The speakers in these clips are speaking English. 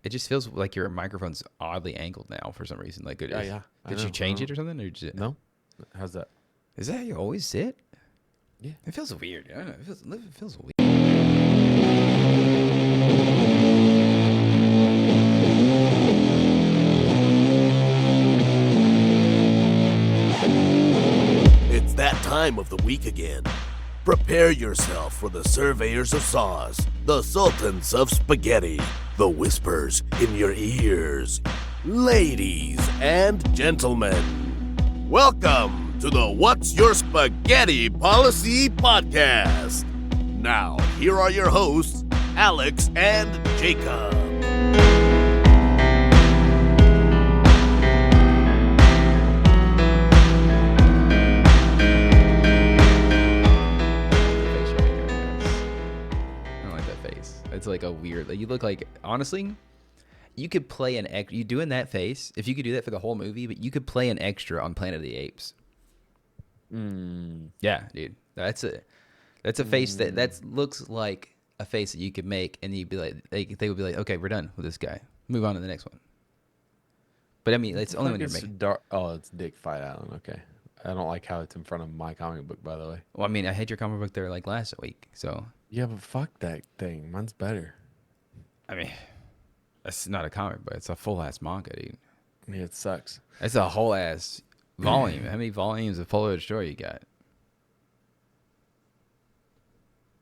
it just feels like your microphone's oddly angled now for some reason. Like, Yeah. did you change it or something? Or just, No. How's that? is that how you always sit? Yeah. It feels weird. I don't know. It feels weird. It's that time of the week again. Prepare yourself for the surveyors of sauce, the sultans of spaghetti, the whispers in your ears. Ladies and gentlemen, welcome to the What's Your Spaghetti Policy podcast. Now, here are your hosts, Alex and Jacob. It's like a weird. Like, you look like, honestly, you could play an extra. You doing that face? If you could do that for the whole movie, but you could play an extra on Planet of the Apes. Yeah, dude, that's a face that looks like a face that you could make, and you'd be like, they would be like, okay, we're done with this guy. Move on to the next one. But I mean, it's only when you're making. Oh, it's Dick Fight Island. Okay. I don't like how it's in front of my comic book, by the way. Well, I mean, I had your comic book there like last week, so. Yeah, but fuck that thing. Mine's better. I mean, that's not a comic book. It's a full ass manga, dude. Yeah, it sucks. It's a whole ass volume. How many volumes of Polo Destroyer you got?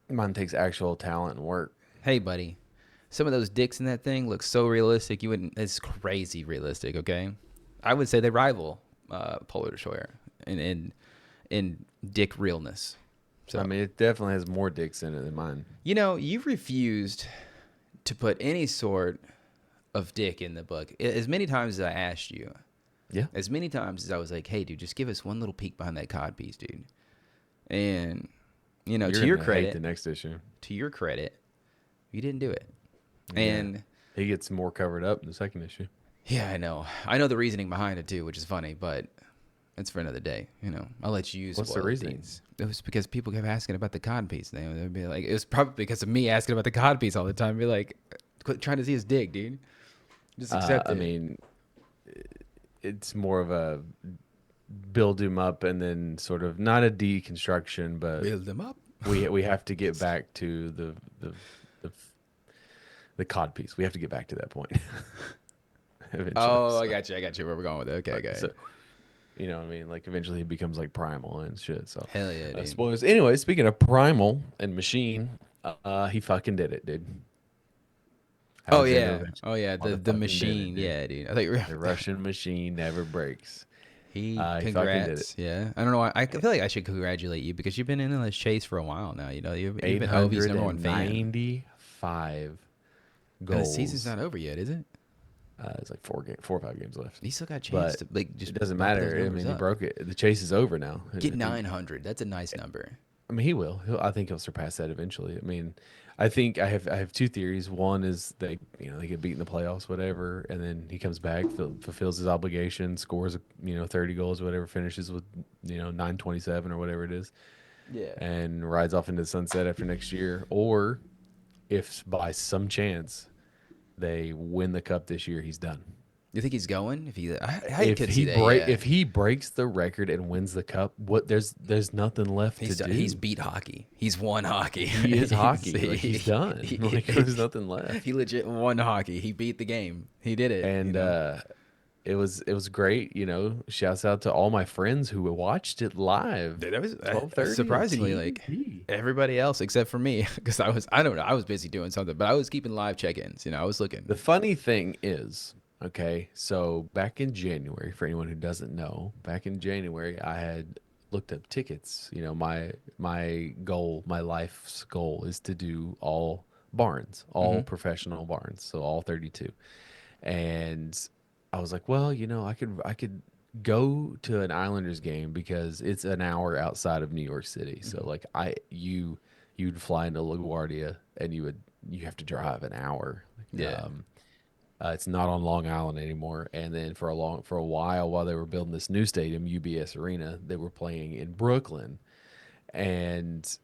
Mine takes actual talent and work. Hey, buddy. Some of those dicks in that thing look so realistic. You wouldn't. It's crazy realistic. Okay, I would say they rival Polo Destroyer in dick realness. So I mean, it definitely has more dicks in it than mine. You know, you refused to put any sort of dick in the book. As many times as I asked you. Yeah. As many times as I was like, hey, dude, just give us one little peek behind that cod piece, dude. And, you know, You're to your gonna credit, hate the next issue. To your credit, you didn't do it. Yeah. And he gets more covered up in the second issue. Yeah, I know. I know the reasoning behind it too, which is funny, but it's for another day. You know, I'll let you use. What's the reasoning? It was because people kept asking about the cod piece. They'd be like, it was probably because of me asking about the cod piece all the time. Be like, quit trying to see his dick, dude. Just accept it. I mean, it's more of a build him up and then sort of not a deconstruction, but build him up. we have to get back to the cod piece. We have to get back to that point. Oh, I got you. Where we're going with it. Okay. So, you know what I mean? Like, eventually he becomes like primal and shit. So hell yeah, dude. Spoilers. Anyway, speaking of primal and machine, he fucking did it, dude. Oh yeah. The machine. Yeah, dude. I think the Russian machine never breaks. Congrats. Yeah. I don't know why. I feel like I should congratulate you because you've been in this chase for a while now. You know, you've been Ovi's number one fan. 95 goals. And the season's not over yet, is it? It's like 4 or 5 games left. He still got a chance to just. It doesn't matter. I mean, he broke it. The chase is over now. Get 900. That's a nice number. I mean, he will. I think he'll surpass that eventually. I mean, I think I have 2 theories. One is they get beat in the playoffs, whatever, and then he comes back, fulfills his obligation, scores 30 goals, whatever, finishes with 927 or whatever it is. Yeah. And rides off into the sunset after next year. Or if by some chance they win the cup this year, he's done. You think he's going? If he breaks the record and wins the cup, there's nothing left to do. He's beat hockey. He's won hockey. He is hockey. Like, he's done. There's nothing left. He legit won hockey. He beat the game. He did it. And it was great. Shouts out to all my friends who watched it live. Dude, that was 12:30 surprisingly like everybody else except for me, because I was busy doing something, but I was keeping live check-ins. I was looking. The funny thing is, okay, so back in January, for anyone who doesn't know, back in January, I had looked up tickets. My goal, my life's goal is to do all barns, all professional barns, so all 32. And I was like, well, I could go to an Islanders game because it's an hour outside of New York City. So like you'd fly into LaGuardia and you have to drive an hour. Yeah. It's not on Long Island anymore. And then for a while they were building this new stadium, UBS Arena, they were playing in Brooklyn. And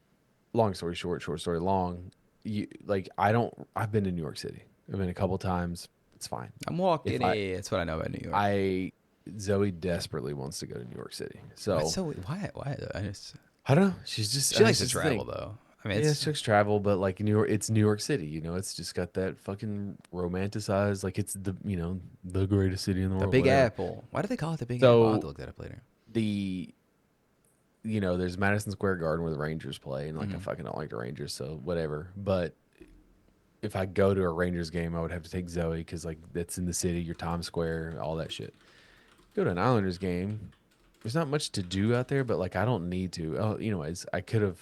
long story short, short story long, I've been to New York City. I've been a couple times. it's fine. I'm walking If in. That's what I know about New York. Zoe desperately wants to go to New York City. So So why though? I don't know. She's just, She I likes think to it's the travel thing. though. I mean, Yeah, it's she likes to travel, but like New York, it's New York City. You know, it's just got that fucking romanticized, like it's the, you know, the greatest city in the the world, Big whatever. Apple. Why do they call it the Big Apple? I'll have to So look that up later. the, you know, there's Madison Square Garden where the Rangers play, and like I Mhm. fucking don't like the Rangers, so whatever. But if I go to a Rangers game, I would have to take Zoe because like that's in the city, your Times Square, all that shit. Go to an Islanders game. There's not much to do out there, but like I don't need to. Oh, anyways, I could have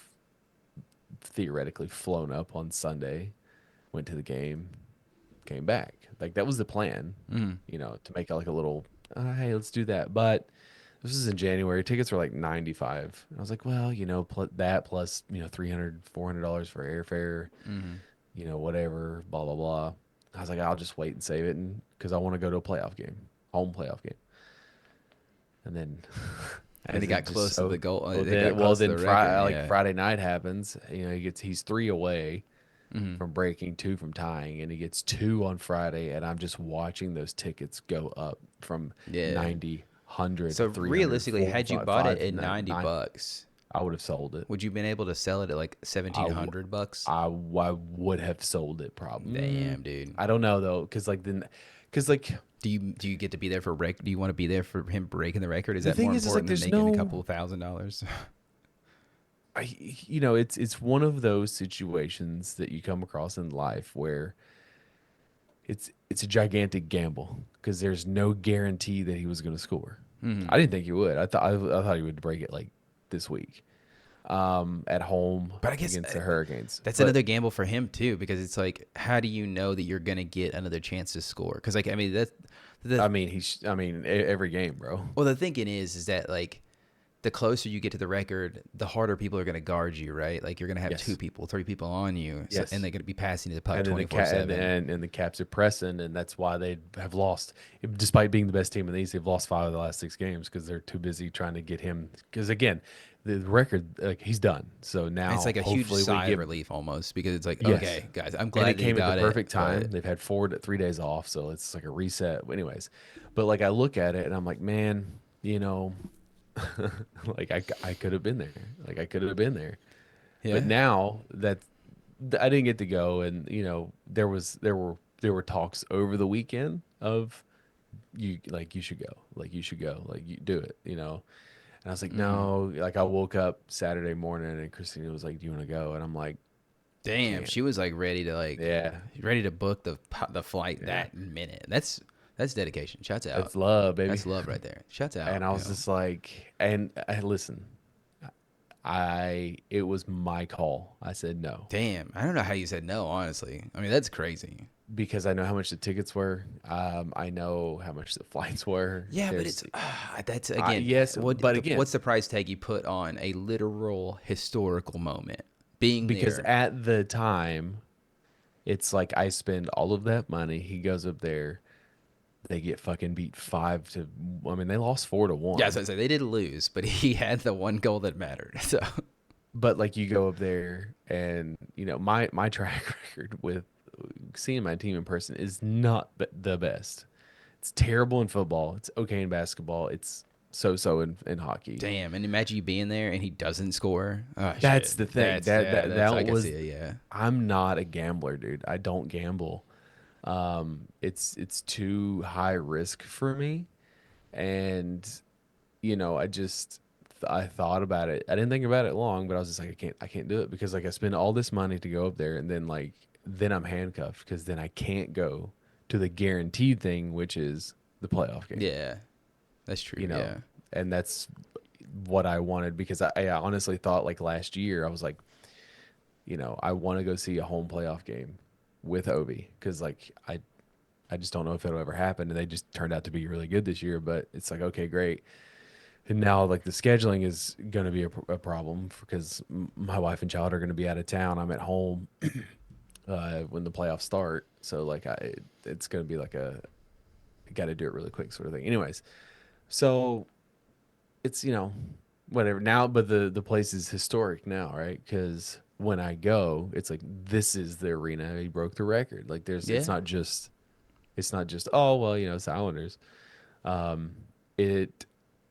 theoretically flown up on Sunday, went to the game, came back. Like that was the plan, Mhm. you know, to make like a little, hey, let's do that. But this is in January. Tickets were like 95. I was like, well, you know, that plus, you know, $300 $400 for airfare, Mhm. you know, whatever, blah blah blah. I was like, I'll just wait and save it, and because I want to go to a playoff game, home playoff game. And then Then he as it got just close to the goal. well It got close to then the record. Friday, like Yeah. Friday night happens, you know, he's 3 away Mhm. from breaking, 2 from tying, and he gets 2 on Friday, and I'm just watching those tickets go up from Yeah. 90, 100, So 300, realistically, 4, had you 5, bought it 5, at 9, 90 9. bucks, I would have sold it. would you been able to sell it at like I, w- 1700 bucks? I would have sold it probably. Damn, dude. I don't know though, because like Do you get to be there for do you want to be there for him breaking the record? Is the that more thing is like important than there's making a no, couple $1,000? you know, it's one of those situations that you come across in life where it's a gigantic gamble because there's no guarantee that he was going to score. I didn't think he would. I thought he would break it like this week, at home But I guess against the Hurricanes. that's But another gamble for him too, because it's like, how do you know that you're gonna get another chance to score? Because like, I mean, I mean, every game, bro. well, the thinking is that like, the closer you get to the record, the harder people are gonna guard you, right? Like you're gonna have Yes. 2 people, 3 people on you, Yes. and they're gonna be passing you the puck And then 24/7. and the Caps are pressing, and that's why they have lost, despite being the best team in the East. They've lost 5 of the last 6 games because they're too busy trying to get him. Because again, the record, like he's done. So now And it's like a huge hopefully sigh we get, of relief almost, because it's like, yes. okay, guys, I'm And glad it that you came at got the perfect it. time. But They've had 3 days off, so it's like a reset. Anyways, but like I look at it and I'm like, man, you know, like I could have been there. Like I could have been there. yeah, But now that I didn't get to go, and you know, there were talks over the weekend of you should go, like you do it, you know. And I was like, no. Like I woke up Saturday morning and Christina was like, "Do you want to go?" And I'm like, damn, can't. she was like ready to Yeah, book the flight that minute. That's dedication. Shouts out. that's love, baby. That's love right there. Shouts out. And I you was know. just like, and I listen. It was my call. I said no Damn, I don't know how you said no. Honestly, I mean that's crazy. because I know how much the tickets were. I know how much the flights were. Yeah, but There's- it's that's again. yes, but again, what's the price tag you put on a literal historical moment? Being because there. at the time, it's like I spend all of that money. He goes up there. They get fucking beat 5 to. I mean, they lost 4-1. Yeah, as I say, they did lose, but he had the one goal that mattered. So But like you go up there, and you know my track record with seeing my team in person is not the best. It's terrible in football. It's okay in basketball. It's so in hockey. damn, and imagine you being there and he doesn't score. Oh, That's shit. the thing. That's I That can was. see it, yeah. I'm not a gambler, dude. I don't gamble. It's too high risk for me, and you know I thought about it. I didn't think about it long, but I was just like, I can't do it because like I spend all this money to go up there, and then like then I'm handcuffed because then I can't go to the guaranteed thing, which is the playoff game. Yeah, that's true. You know, Yeah. and that's what I wanted because I honestly thought like last year I was like, you know, I want to go see a home playoff game with Ovi because like I just don't know if it'll ever happen, and they just turned out to be really good this year. But it's like okay, great. And now, like the scheduling is going to be a problem because my wife and child are going to be out of town. I'm at home when the playoffs start, so like it's going to be like got to do it really quick sort of thing. Anyways, so it's you know whatever now, but the place is historic now, right? Because when I go, it's like this is the arena. He broke the record. Like there's Yeah. it's not just It's not just, oh, well, it's Islanders. It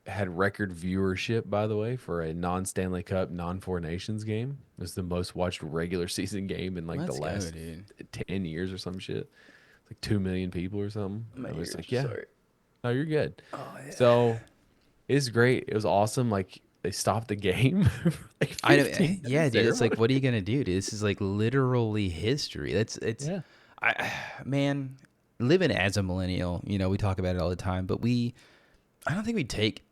had record viewership, by the way, for a non-Stanley Cup, non-Four Nations game. It was the most watched regular season game in like the Let's go, last dude. 10 years or some shit. Like 2 million people or something. My I was ears, like, yeah, sorry. no, you're good. Oh, yeah. So it's great. It was awesome. Like they stopped the game for like I know, 15 yeah, minutes. dude. It's like, Everyone- what are you gonna do, dude? This is like literally history. Yeah. Man, living as a millennial, we talk about it all the time, but I don't think we take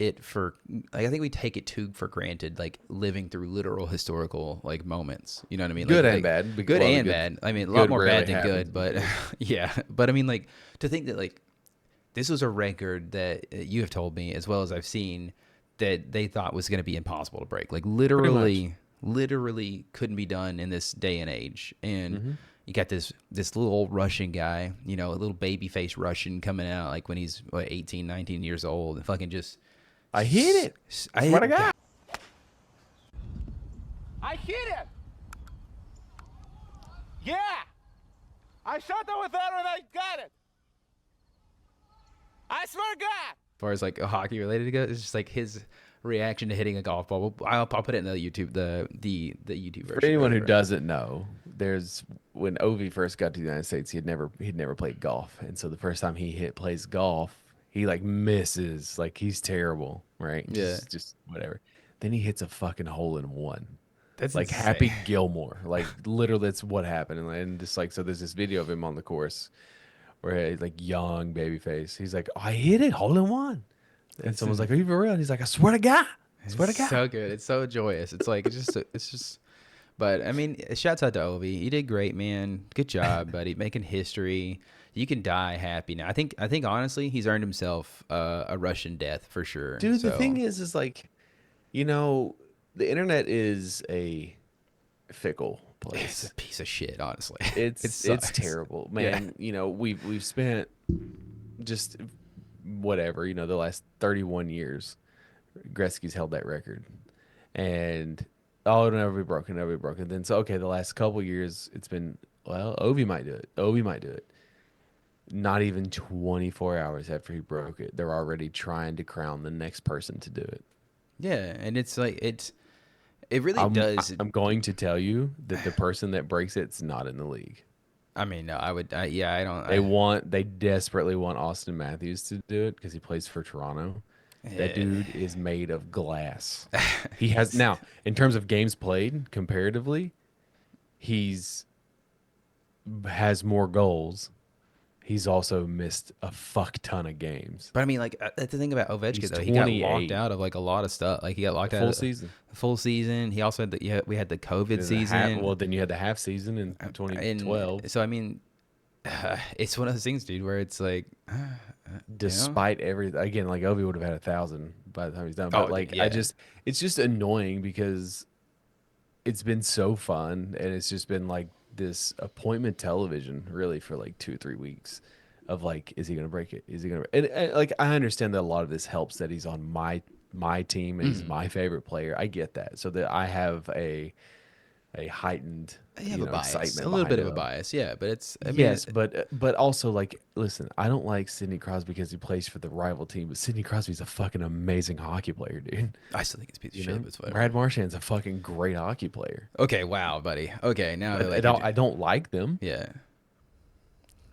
it for, like, I think we take it too for granted, like living through literal historical like moments. You know what I mean? Good Like, and bad. good Well, and good- bad. I mean, a good lot more bad rarely than good, happens. but yeah. But I mean, like, to think that like this was a record that you have told me as well as I've seen that they thought was going to be impossible to break. Like literally couldn't be done in this day and age. And you got this little old Russian guy, a little baby face Russian coming out like when he's 18, 19 years old and fucking just. I hit it. Swear to God. I hit him! Yeah! I shot him with that and I got it! I swear to God! As far as like a hockey related goes, it's just like his reaction to hitting a golf ball. I'll put it in the YouTube, the YouTube version. For anyone who whatever. doesn't know, when Ovi first got to the United States, he'd never played golf, and so the first time he plays golf, he like misses, like he's terrible, right? Yeah. Just whatever. Then he hits a fucking hole in one. That's Like insane. Happy Gilmore, like literally that's what happened, and just like so, there's this video of him on the course where he's like young baby face. He's like, I hit it, hole in one, and someone's like, are you for real? And he's like, I swear to God, I swear to It's God. so good. It's so joyous. It's like it's just. But I mean, shouts out to Ovi. You did great, man. Good job, buddy. Making history. You can die happy now. I think honestly, he's earned himself a Russian death for sure. Dude, the So, thing is like, the internet is a fickle it's place. a piece of shit, honestly. It's It sucks. terrible, man. We've spent just whatever, the last 31 years. Gretzky's held that record, and it'll never be broken, never be broken. Then so okay, the last couple years it's been Ovi might do it. Ovi might do it. Not even 24 hours after he broke it, they're already trying to crown the next person to do it. Yeah, and it's like it really does. I'm going to tell you that the person that breaks it's not in the league. I mean, no, I would. I don't. They desperately want Austin Matthews to do it because he plays for Toronto. That dude is made of glass. He has now, in terms of games played comparatively, has more goals. He's also missed a fuck ton of games. But I mean, like that's the thing about Ovechkin He's though. He got 28. locked out of like a lot of stuff. Like he got locked out Full of season. Full season. He also had we had the COVID Then season. well, then you had the half season in 2012. And so I mean, it's one of those things, dude, where it's like, Despite everything, again, like Ovi would have had 1,000 by the time he's done. But Oh, like, yeah. it's just annoying because it's been so fun, and it's just been like this appointment television, really, for like 2-3 weeks. Of like, is he gonna break it? Is he gonna? And like, I understand that a lot of this helps that he's on my team and he's my favorite player. I get that, so that I have a heightened you have a bias, excitement, a little bit of a behind it. bias, yeah. But it's I mean, Yes, but also like, listen, I don't like Sidney Crosby because he plays for the rival team, but Sidney Crosby's a fucking amazing hockey player, dude. I still think it's a piece of You shit. know? But it's whatever. Brad Marchand's a fucking great hockey player. Okay, wow, buddy. Okay, now I don't like them. yeah.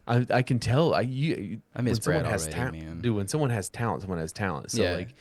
I can tell. I miss when someone Brad has already, talent, man. dude. When someone has talent, someone has talent. So Yeah. like,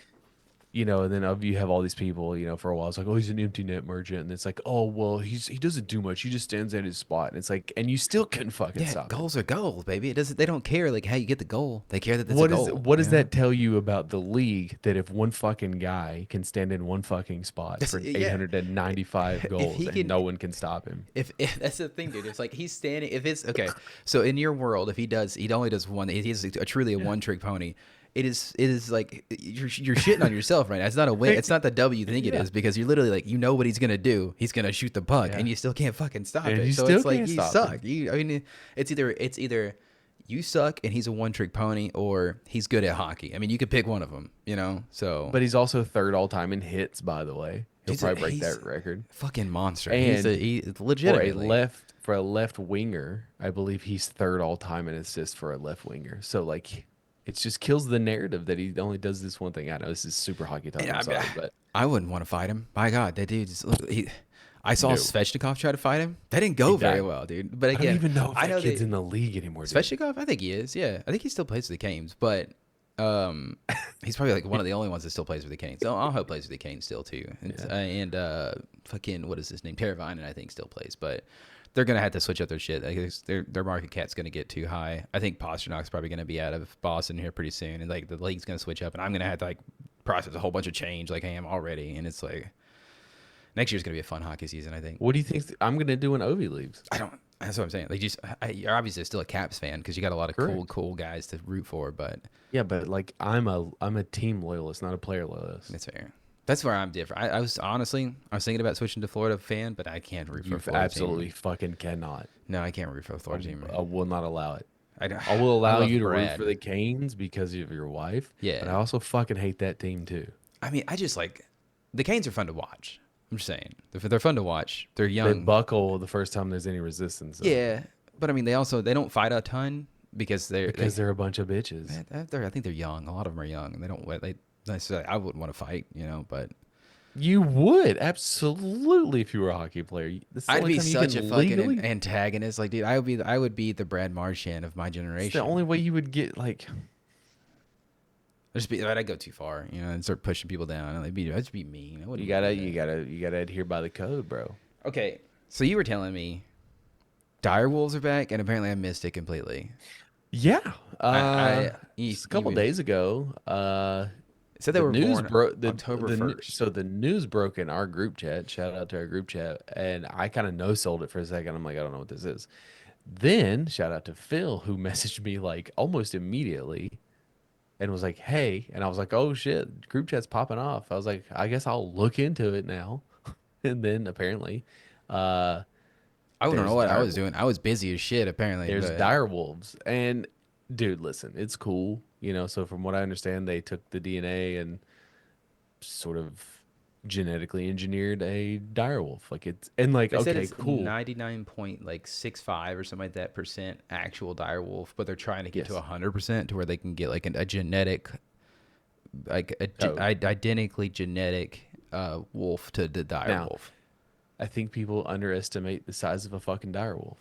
and then you have all these people. For a while, it's like, oh, he's an empty net merchant, and it's like, oh, well, he doesn't do much. He just stands at his spot, and it's like, and you still couldn't fucking Yeah, stop him. goals are goals, baby. It doesn't. They don't care like how you get the goal. They care that that's What a is goal. what does that tell you about the league? That if one fucking guy can stand in one fucking spot for Yeah. 895 goals he and can- no one can stop him. If that's the thing, dude. It's like he's standing. If it's okay, so in your world, if he only does one. He's truly a one-trick pony. It is like you're shitting on yourself right now. It's not a win. It's not the W you think it is because you're literally like what he's gonna do. He's gonna shoot the puck, and you still can't fucking stop And it. you So still it's like can't you stop suck. I mean, it's either you suck and he's a one-trick pony, or he's good at hockey. I mean, you could pick one of them. So But he's also third all time in hits, by the way. He'll He's probably break he's that record. fucking monster. And He's for a legitimately. for a left winger, I believe he's third all time in assists for a left winger. So like, it just kills the narrative that he only does this one thing. I know this is super hockey talk. And I'm sorry, but I wouldn't want to fight him. My God, that dude just look. I saw No. Svechnikov try to fight him. That didn't go very died. well, dude. But I don't again, even know if I that know kid's that in the league anymore. Dude. Svechnikov. I think he is. Yeah, I think he still plays for the Canes, but he's probably like one of the only ones that still plays for the Canes. So I'll hope plays for the Canes still too. And fucking what is his name? Teravainen, I think still plays, but they're gonna have to switch up their shit. I guess their market cap's gonna get too high. I think Pasternak's probably gonna be out of Boston here pretty soon, and like the league's gonna switch up, and I'm gonna have to like process a whole bunch of change like I am already, and it's like next year's gonna be a fun hockey season. I think. What do you think I'm gonna do when Ovi leaves? I don't. That's what I'm saying. Like, you're obviously still a Caps fan because you got a lot of Correct. cool guys to root for. But Yeah, but like I'm a team loyalist, not a player loyalist. that's fair. That's where I'm different. I was honestly, I was thinking about switching to Florida fan, but I can't root for You a Florida absolutely team. fucking cannot. No, I can't root for a Florida team. I will not allow it. don't- I will allow love you to root Brad. for the Canes because of your wife. Yeah. But I also fucking hate that team too. I mean, I just like the Canes are fun to watch. I'm just saying they're fun to watch. They're They young. buckle the first time there's any resistance. though. Yeah, but I mean, they don't fight a ton because They're a bunch of bitches. I think they're young. A lot of them are young, and they don't. I wouldn't want to fight, but You would absolutely if you were a hockey player. This is the I'd only be time you such a can fucking legally- antagonist. Like, dude, I would be the Brad Marchand of my It's generation. the only way you would get like. I'd go too far, and start pushing people down. I'd just be mean. I wouldn't You do gotta that. adhere by the code, bro. Okay, so you were telling me, dire wolves are back, and apparently I missed it completely. Yeah. Just A couple days ago, said they were born the October the nu- 1st. So the news broke in our group chat. Shout out to our group chat, and I kind of no sold it for a second. I'm like, I don't know what this is. Then shout out to Phil who messaged me like almost immediately, and was like, "Hey," and I was like, "Oh shit, group chat's popping off." I was like, "I guess I'll look into it now," and then apparently, I wouldn't there's know what I dire was doing. I was busy as shit, apparently. there's but- dire wolves, and dude, listen, it's cool, So from what I understand, they took the DNA and sort of genetically engineered a dire wolf. Like it's and like They said okay, it's cool. 99.65 or something like that percent actual dire wolf, but they're trying to get to Yes. 100% to where they can get like a genetic, Oh. identically genetic wolf to the dire Now, wolf. I think people underestimate the size of a fucking dire wolf.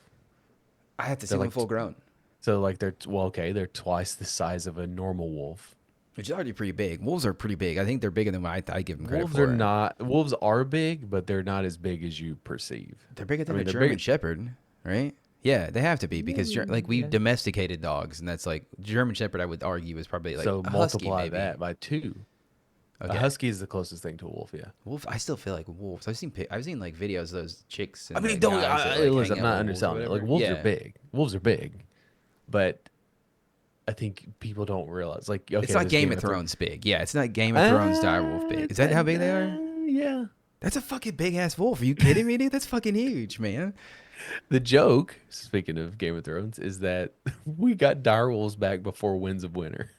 I have to see they're them like full grown, So like they're they're twice the size of a normal wolf. which is already pretty big. Wolves are pretty big. I think they're bigger than what I give them credit Wolves for. are not. Wolves are big, but they're not as big as you perceive. They're bigger than I mean, a they're German bigger- Shepherd, right? Yeah, they have to be because we domesticated dogs, and that's like German Shepherd. I would argue is probably like So a husky, multiply maybe. that by 2. Okay. A husky is the closest thing to a wolf. Yeah. Wolf. I still feel like wolves. I've seen like videos of those chicks. And I mean, the don't. guys that, like, Listen, hang I'm out not with wolves or underselling it. Like whatever. wolves Yeah. are big. Wolves are big, but I think people don't realize. Like, okay, It's not there's Game of Thrones big. Yeah, it's not Game of Thrones dire wolf big. Is that how big they are? Yeah. That's a fucking big ass wolf. Are you kidding me, dude? That's fucking huge, man. The joke, speaking of Game of Thrones, is that we got dire wolves back before Winds of Winter.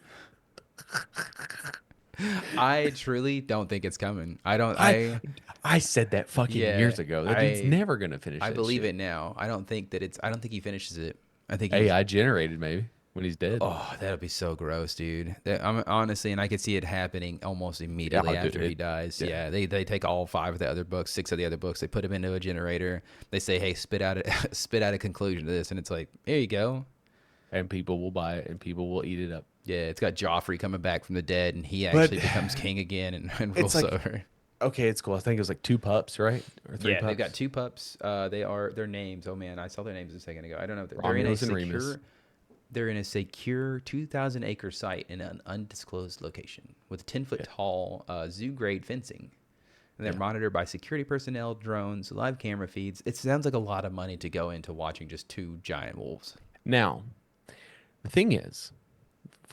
I truly don't think it's coming. I said that fucking Yeah, years ago. That dude's I- never gonna finish. I that believe shit. it now. I don't think he finishes it. I think AI generated maybe when he's dead. Oh, that'll be so gross, dude. I'm honestly, and I could see it happening almost immediately Yeah, dude, after he dies. Yeah, they take all 5 of the other books, 6 of the other books. They put them into a generator. They say, "Hey, spit out a conclusion to this," and it's like, here you go. And people will buy it and people will eat it up. Yeah, it's got Joffrey coming back from the dead, and he actually becomes king again and rules like- over. Okay, it's cool. I think it was like 2 pups, right? Or 3 Yeah, pups. they've got 2 pups. Their names. Oh man, I saw their names a second ago. I don't know. They're in a Romulus and Remus. secure. They're in a secure 2,000-acre site in an undisclosed location with 10-foot tall zoo-grade fencing. And they're monitored by security personnel, drones, live camera feeds. It sounds like a lot of money to go into watching just 2 giant wolves. Now, the thing is,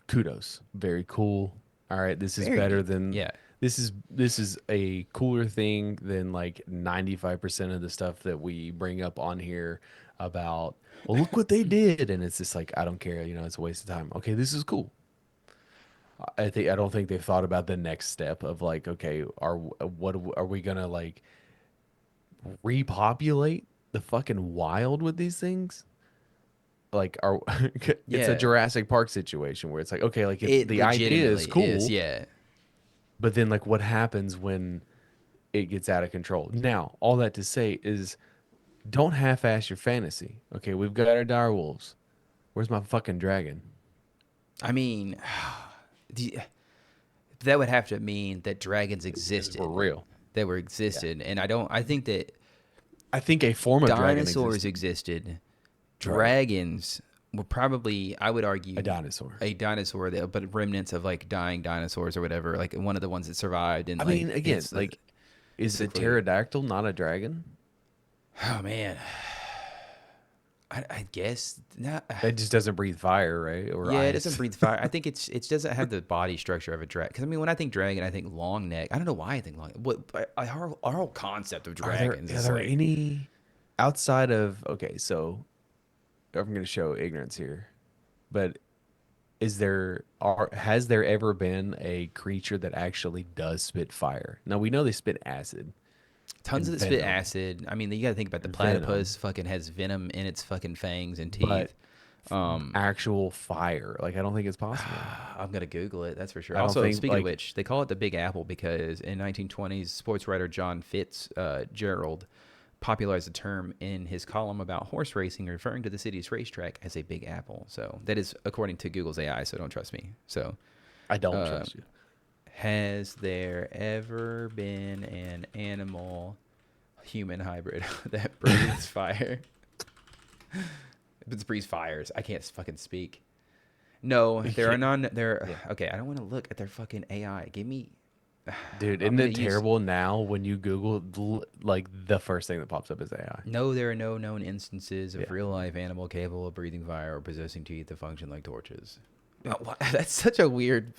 kudos, very cool. All right, this is Very better good. than Yeah. This is a cooler thing than like 95% of the stuff that we bring up on here about. Well, look what they did, and it's just like I don't care. It's a waste of time. Okay, this is cool. I don't think they've thought about the next step of like, okay, are we gonna like repopulate the fucking wild with these things. Like, are it's Yeah. a Jurassic Park situation where it's like, okay, like It the idea is legitimately cool, is, yeah. but then like what happens when it gets out of control? Now, all that to say is, don't half-ass your fantasy. Okay, we've got our dire wolves. Where's my fucking dragon? I mean, that would have to mean that dragons existed. We're real. They were existed, and I think that I think a form of dragon dinosaurs existed. existed. Dragons were probably, I would argue, A dinosaur. But remnants of like dying dinosaurs or whatever, like one of the ones that survived. And I mean, again, like, is a basically- pterodactyl not a dragon? Oh man, I guess not. It just doesn't breathe fire, right? Or Yeah, it ice. doesn't breathe fire. I think it doesn't have the body structure of a dragon. Because I mean, when I think dragon, I think long neck. I don't know why I think long. Our whole concept of dragons Are is there like, any outside of, okay, so I'm going to show ignorance here, but has there ever been a creature that actually does spit fire? Now we know they spit acid. tons and of that spit venom. acid. I mean, you got to think about the Venom. platypus. Fucking has venom in its fucking fangs and But teeth. actual fire, like, I don't think it's possible. I'm gonna Google it. That's for sure. I don't Also, think, speaking of like- which, they call it the Big Apple because in 1920s, sports writer John Fitzgerald popularized the term in his column about horse racing, referring to the city's racetrack as a Big Apple. So that is according to Google's AI. So don't trust me. So I don't trust you. has there ever been an animal human hybrid that breathes fire? It breathes fires. I can't fucking speak. No, there are none. Okay, I don't want to look at their fucking AI. Give me, Dude, I'm isn't gonna it use- terrible now when you Google, like, the first thing that pops up is AI? No, there are no known instances of Yeah. real life animal capable of breathing fire or possessing teeth that function like torches. That's such a weird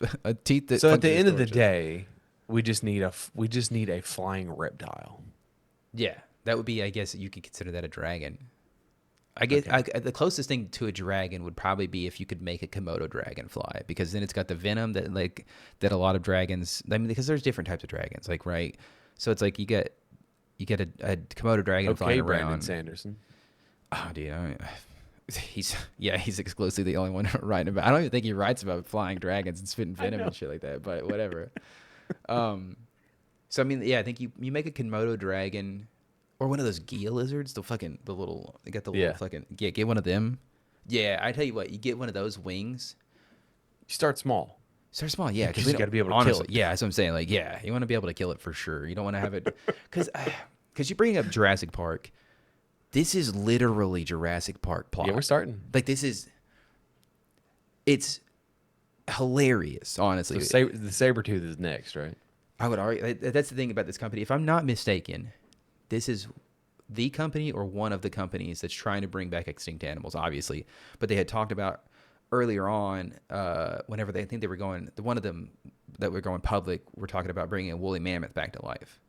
teeth that. So at the function as end of the torches. day, we just need a flying reptile. Yeah, that would be. I guess you could consider that a dragon. I guess Okay. the closest thing to a dragon would probably be if you could make a Komodo dragon fly, because then it's got the venom that a lot of dragons. I mean, because there's different types of dragons, like, right. So it's like you get a Komodo dragon Okay, flying Brandon around. Sanderson. Oh, dude, he's exclusively the only one writing about. I don't even think he writes about flying dragons and spitting venom and shit like that. But whatever. So I mean, yeah, I think you make a Komodo dragon. Or one of those Gila lizards, they got the little Yeah. fucking, get one of them. Yeah, I tell you what, you get one of those wings. You start small. Start small, yeah, You we just gotta be able to kill honestly, it. Yeah, that's what I'm saying. Like, yeah, you want to be able to kill it for sure. You don't want to have it, because you bring up Jurassic Park. This is literally Jurassic Park plot. Yeah, we're starting. Like, it's hilarious, honestly. So the saber tooth is next, right? I would argue that's the thing about this company. If I'm not mistaken, this is the company or one of the companies that's trying to bring back extinct animals, obviously. But they had talked about earlier on, whenever I think they were going, one of them that were going public, were talking about bringing a woolly mammoth back to life.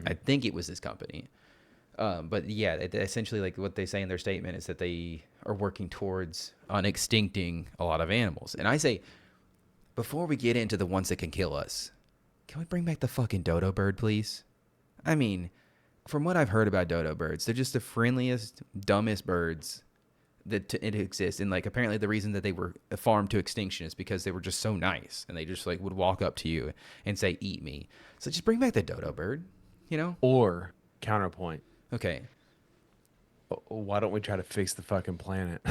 I think it was this company. But yeah, essentially, like, what they say in their statement is that they are working towards unextincting a lot of animals. And I say, before we get into the ones that can kill us, can we bring back the fucking dodo bird, please? I mean, from what I've heard about dodo birds, they're just the friendliest, dumbest birds that it exists. And like, apparently the reason that they were farmed to extinction is because they were just so nice, and they just like would walk up to you and say, "Eat me." So just bring back the dodo bird, you know? Or counterpoint. Okay. Why don't we try to fix the fucking planet?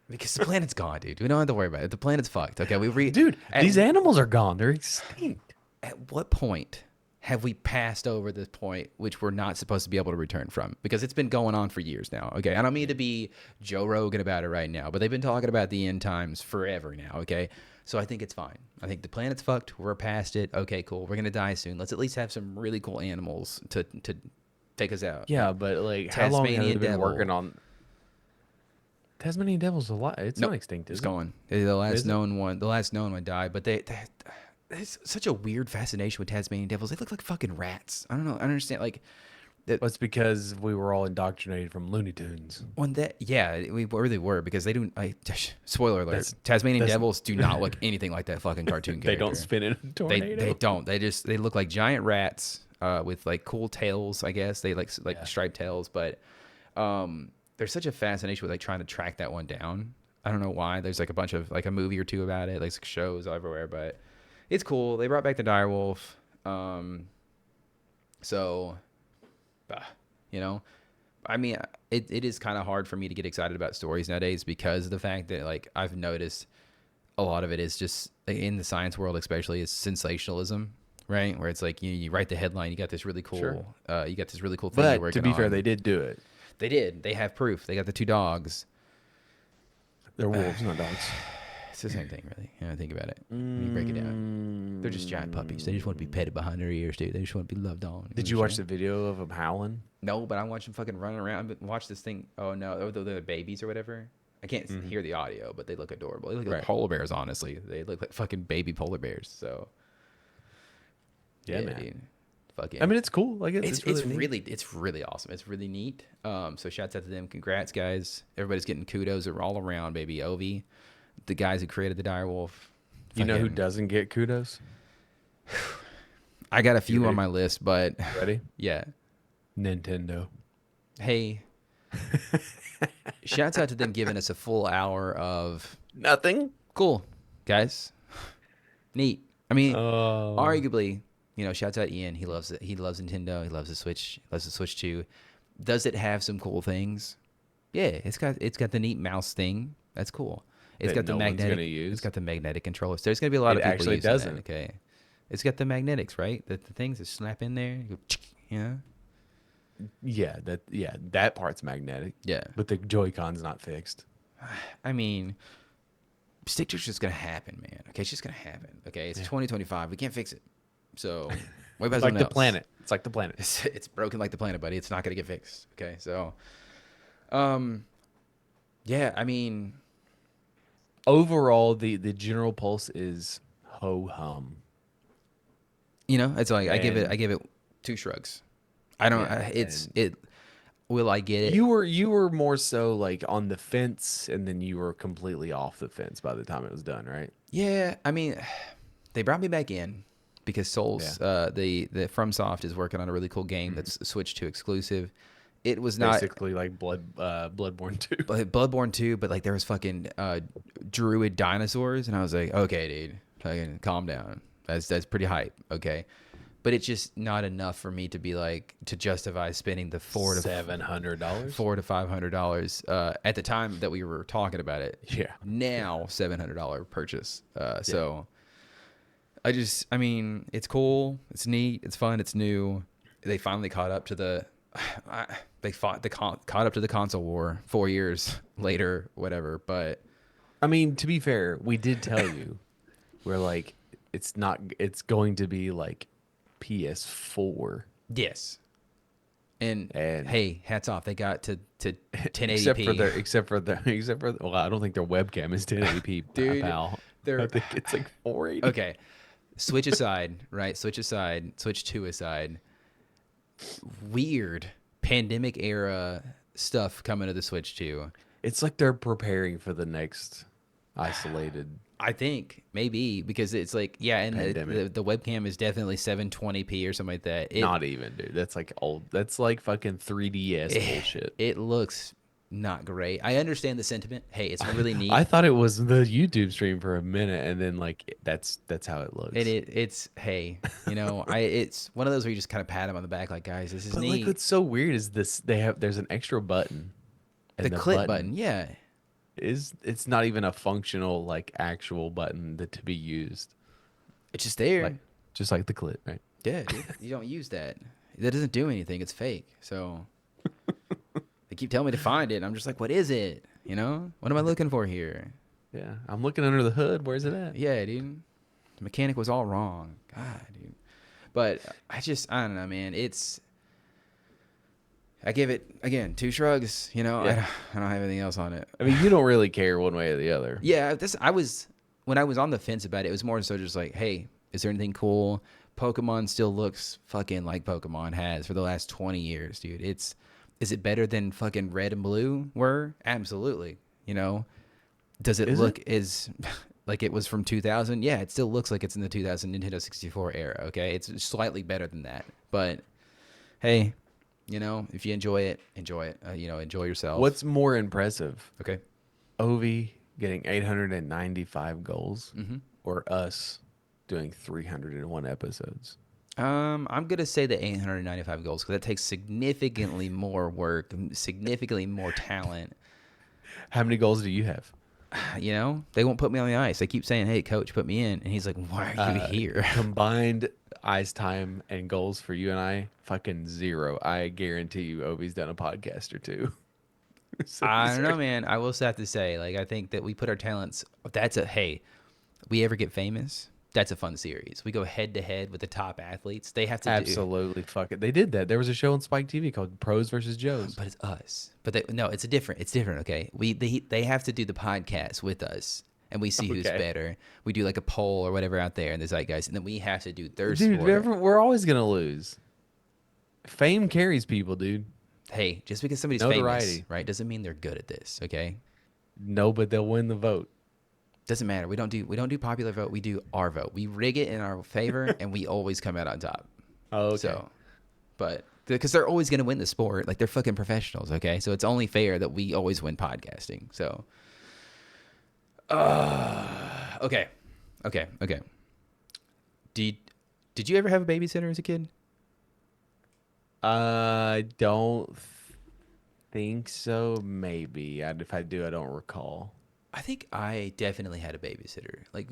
Because the planet's gone, dude. We don't have to worry about it. The planet's fucked. Okay, Dude, these animals are gone. They're extinct. At what point have we passed over this point which we're not supposed to be able to return from? Because it's been going on for years now. Okay, I don't mean to be Joe Rogan about it right now, but they've been talking about the end times forever now. Okay, so I think it's fine. I think the planet's fucked. We're past it. Okay, cool. We're gonna die soon. Let's at least have some really cool animals to take us out. Yeah, but like, how long have they Tasmanian been devil. working on? Tasmanian devil's alive. It's Nope, not extinct. It's Is it? gone. The last Is it? known one. The last known one died. But there's such a weird fascination with Tasmanian devils. They look like fucking rats. I don't know. I don't understand. Like, Well, it's because we were all indoctrinated from Looney Tunes. when that, yeah, we really were, because they don't. Spoiler alert: Tasmanian that's- devils do not look anything like that fucking cartoon character. They don't spin in a tornado. They don't. They look like giant rats. with like cool tails. I guess they like striped tails, but there's such a fascination with like trying to track that one down. I don't know why. There's like a bunch of like a movie or two about it, like shows everywhere, but it's cool. They brought back the direwolf. So, you know, I mean, it is kind of hard for me to get excited about stories nowadays because of the fact that like I've noticed a lot of it is just like, in the science world, especially, is sensationalism, right? Where it's like you write the headline, you got this really cool, Sure. You got this really cool thing you're But working to be fair, on. they did do it. They did. They have proof. They got the 2 dogs. They're wolves, not dogs. It's the same thing, really. You know, think about it. When you break it down, they're just giant puppies. They just want to be petted behind their ears, dude. They just want to be loved on. Did you watch the video of them howling? No, but I watch them fucking running around. Watch this thing. Oh no, they're babies or whatever. I can't hear the audio, but they look adorable. They look like polar bears. Honestly, they look like fucking baby polar bears. So yeah, man. Dude. Fucking. I mean, it's cool. Like it's really really awesome. It's really neat. So shouts out to them. Congrats, guys. Everybody's getting kudos all around, baby. Ovi, the guys who created the direwolf. You know who doesn't get kudos? I got a few on my list, but Ready? yeah. Nintendo. Hey, shouts out to them giving us a full hour of Nothing. cool, guys. Neat. I mean, Oh. arguably, you know, shouts out Ian. He loves it. He loves Nintendo. He loves the Switch. He loves the Switch 2. Does it have some cool things? Yeah, it's got the neat mouse thing. That's cool. It's That got the no one's magnetic. gonna use? It's got the magnetic controllers. There's gonna be a lot It of people actually using doesn't. that. Okay, it's got the magnetics, right? The things that snap in there. You go, you know. Yeah, that part's magnetic. Yeah. But the Joy-Con's not fixed. I mean, stick drift's just gonna happen, man. Okay, it's just gonna happen. Okay, it's 2025. We can't fix it. So, what about It's like something the else? planet. It's like the planet. It's broken like the planet, buddy. It's not gonna get fixed. Okay, so, yeah. I mean, Overall, the general pulse is ho hum. you know, it's like I give And- it 2 shrugs. I don't. Yeah, Will I get it? You were more so like on the fence, and then you were completely off the fence by the time it was done, right? Yeah. I mean, they brought me back in because Souls, the FromSoft is working on a really cool game that's Switch 2 exclusive. It was not Basically like Bloodborne 2. but Bloodborne 2, but like there was fucking druid dinosaurs, and I was like, okay, dude, fucking calm down. That's pretty hype, okay. But it's just not enough for me to be like to justify spending the $700. $400 to $500 at the time that we were talking about it. Yeah. Now $700 purchase. So I mean, it's cool, it's neat, it's fun, it's new. They finally caught up to the caught up to the console war 4 years later, whatever. But I mean, to be fair, we did tell you, we're like, it's going to be like PS4. yes, and And- hey, hats off, they got to 1080p. except for well, I don't think their webcam is 1080p, Dude, pal. they're- I think it's like 480. Okay, Switch aside, right? Switch 2 aside. Weird pandemic era stuff coming to the Switch 2. It's like they're preparing for the next isolated. I think maybe because it's like, yeah, and Pandemic. the webcam is definitely 720p or something like that. Not even, dude. That's like old. That's like fucking 3DS bullshit. It looks not great. I understand the sentiment. Hey, it's really neat. I thought it was the YouTube stream for a minute, and then like that's how it looks. It's hey, you know, it's one of those where you just kind of pat him on the back, like, guys, this is But neat. like, what's so weird is this: there's an extra button. And the click button, yeah. It's not even a functional like actual button to be used. It's just there. Like, just like the clip, right? Yeah, dude, you don't use that. That doesn't do anything. It's fake. So they keep telling me to find it. And I'm just like, what is it? You know, what am I looking for here? Yeah, I'm looking under the hood. Where's it at? Yeah, dude. The mechanic was all wrong. God, dude. But I don't know, man. I give it, again, 2 shrugs. You know, Yeah. I don't have anything else on it. I mean, you don't really care one way or the other. Yeah, when I was on the fence about it, it was more so just like, hey, is there anything cool? Pokemon still looks fucking like Pokemon has for the last 20 years, dude. Is it better than fucking Red and Blue were? Absolutely. You know, does it Is look it? as like it was from 2000, yeah, it still looks like it's in the 2000 Nintendo 64 era. Okay, it's slightly better than that, but hey, if you enjoy it, enjoy it. Enjoy yourself. What's more impressive? Okay? Ovi getting 895 goals Mm-hmm. or us doing 301 episodes? I'm gonna say the 895 goals because that takes significantly more work, significantly more talent. How many goals do you have? They won't put me on the ice. They keep saying, "Hey, coach, put me in," and he's like, "Why are you here?" Combined ice time and goals for you and I, fucking zero. I guarantee you Ovi's done a podcast or two. So I these don't are- know, man. I will have to say, like, I think that we put our talents. Hey, we ever get famous? That's a fun series. We go head to head with the top athletes. They have to Absolutely, fuck it. They did that. There was a show on Spike TV called Pros versus Joes. but it's us. But no, it's different. It's different. Okay, they have to do the podcast with us, and we see who's Okay. better. We do like a poll or whatever out there in the zeitgeist, and then we have to do their Dude, sport. we're always gonna lose. Fame carries people, dude. Hey, just because somebody's Notoriety. famous, right, doesn't mean they're good at this. Okay, No, but they'll win the vote. doesn't matter. We don't do popular vote. We do our vote. We rig it in our favor, and we always come out on top. Oh, okay. So, but because they're always going to win the sport, like they're fucking professionals. Okay, so it's only fair that we always win podcasting. So, okay. Did you ever have a babysitter as a kid? I don't think so. Maybe. If I do, I don't recall. I think I definitely had a babysitter, like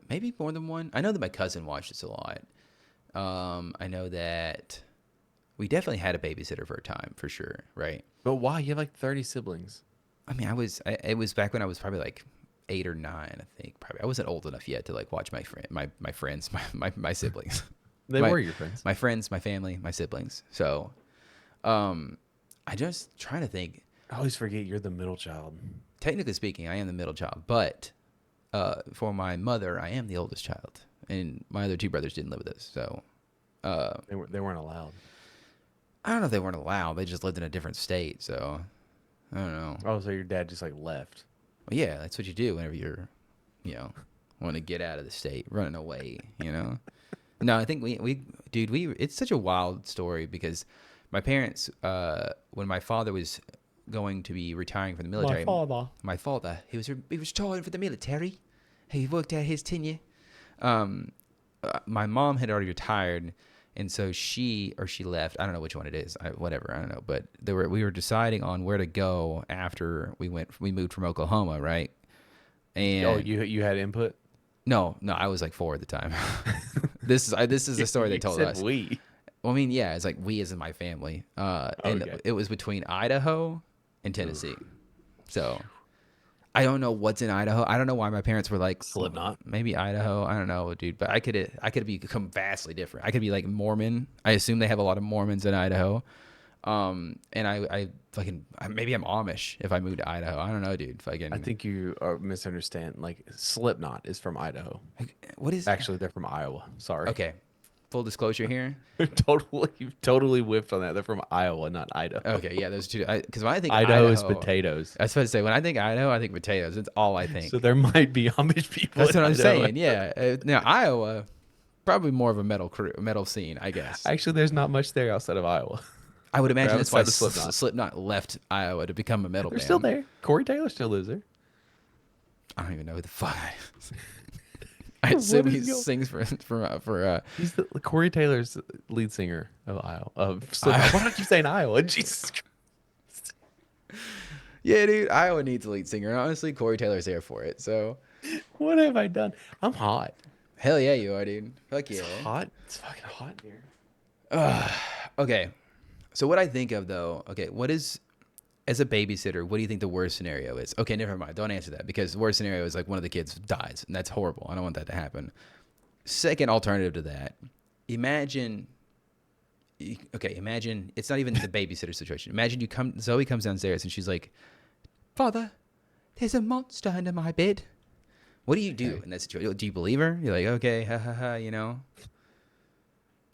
maybe more than one. I know that my cousin watched this a lot. I know that we definitely had a babysitter for a time, for sure, right? But why? You have like 30 siblings. I mean, it was back when I was probably like 8 or 9, I think. Probably I wasn't old enough yet to like watch my friends, my siblings. They were your friends. My friends, my family, my siblings. So, I just trying to think. I always forget you're the middle child. Technically speaking, I am the middle child, but for my mother, I am the oldest child, and my other 2 brothers didn't live with us. So, They weren't allowed. I don't know if they weren't allowed. They just lived in a different state. So, I don't know. Oh, so your dad just like left. Well, yeah, that's what you do whenever you're, want to get out of the state, running away, No, I think it's such a wild story because my parents, when my father was going to be retiring from the military. My father, he was retiring from the military. He worked out his tenure. My mom had already retired, and so she left. I don't know which one it is. I don't know. But we were deciding on where to go after we moved from Oklahoma, right? And you had input? No, I was like 4 at the time. This is the story they told us. We. Well, I mean, yeah, it's like we as in my family. And Okay. it was between Idaho and Tennessee. So I don't know what's in Idaho. I don't know why my parents were like Slipknot. Maybe Idaho. I don't know, dude. But I could become vastly different. I could be like Mormon. I assume they have a lot of Mormons in Idaho. And I maybe I'm Amish if I moved to Idaho. I don't know, dude. Fucking. I think you misunderstand. Like Slipknot is from Idaho. What is Actually, they're from Iowa. Sorry. Okay. Full disclosure here. You've totally whiffed on that. They're from Iowa, not Idaho. Okay, yeah, those two. Because when I think Idaho is potatoes. I was supposed to say when I think Idaho, I think potatoes. That's all I think. So there might be Amish people. That's in what I'm Idaho. saying. Yeah. Now Iowa, probably more of a metal scene, I guess. Actually, there's not much there outside of Iowa. I would imagine that's why outside of Slipknot. Slipknot left Iowa to become a metal They're band. still there. Corey Taylor still lives there. I don't even know who the fuck. I assume he sings for. He's the Corey Taylor's lead singer of Iowa. Of Slipknot. Why do I keep saying Iowa? Jesus Christ. Yeah, dude. Iowa needs a lead singer. And honestly, Corey Taylor's there for it. So, What have I done? I'm hot. hell yeah, you are, dude. Fuck yeah. It's hot. It's fucking hot in here. Okay. So what I think of though, as a babysitter, what do you think the worst scenario is? Okay, never mind. Don't answer that because the worst scenario is like one of the kids dies, and that's horrible. I don't want that to happen. Second alternative to that, imagine it's not even the babysitter situation. Imagine Zoe comes downstairs and she's like, "Father, there's a monster under my bed." What do you do in that situation? Do you believe her? You're like, okay, ha ha ha,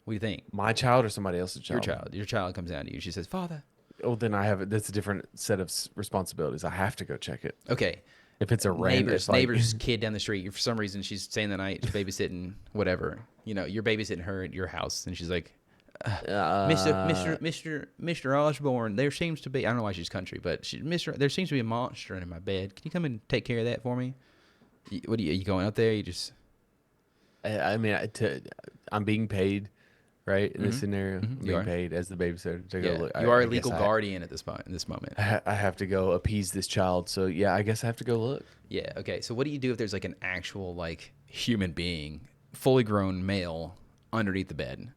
What do you think? My child or somebody else's child? Your child comes down to you. She says, "Father." Oh, then that's a different set of responsibilities. I have to go check it. Okay. If it's a random, neighbor's it's like, neighbor's kid down the street. For some reason, she's staying the night, babysitting, whatever. You're babysitting her at your house, and she's like, Mr. Osborne, there seems to be, I don't know why she's country, but there seems to be a monster in my bed. Can you come and take care of that for me? What are you going up there? You just, I mean, I'm being paid, right? In this Mhm. scenario, I'm You being are. paid as the babysitter to go yeah, look. you are I a guess legal guardian at this point, in this moment. I have to go appease this child. So yeah, I guess I have to go look. Yeah. Okay. So what do you do if there's like an actual like human being, fully grown male, underneath the bed?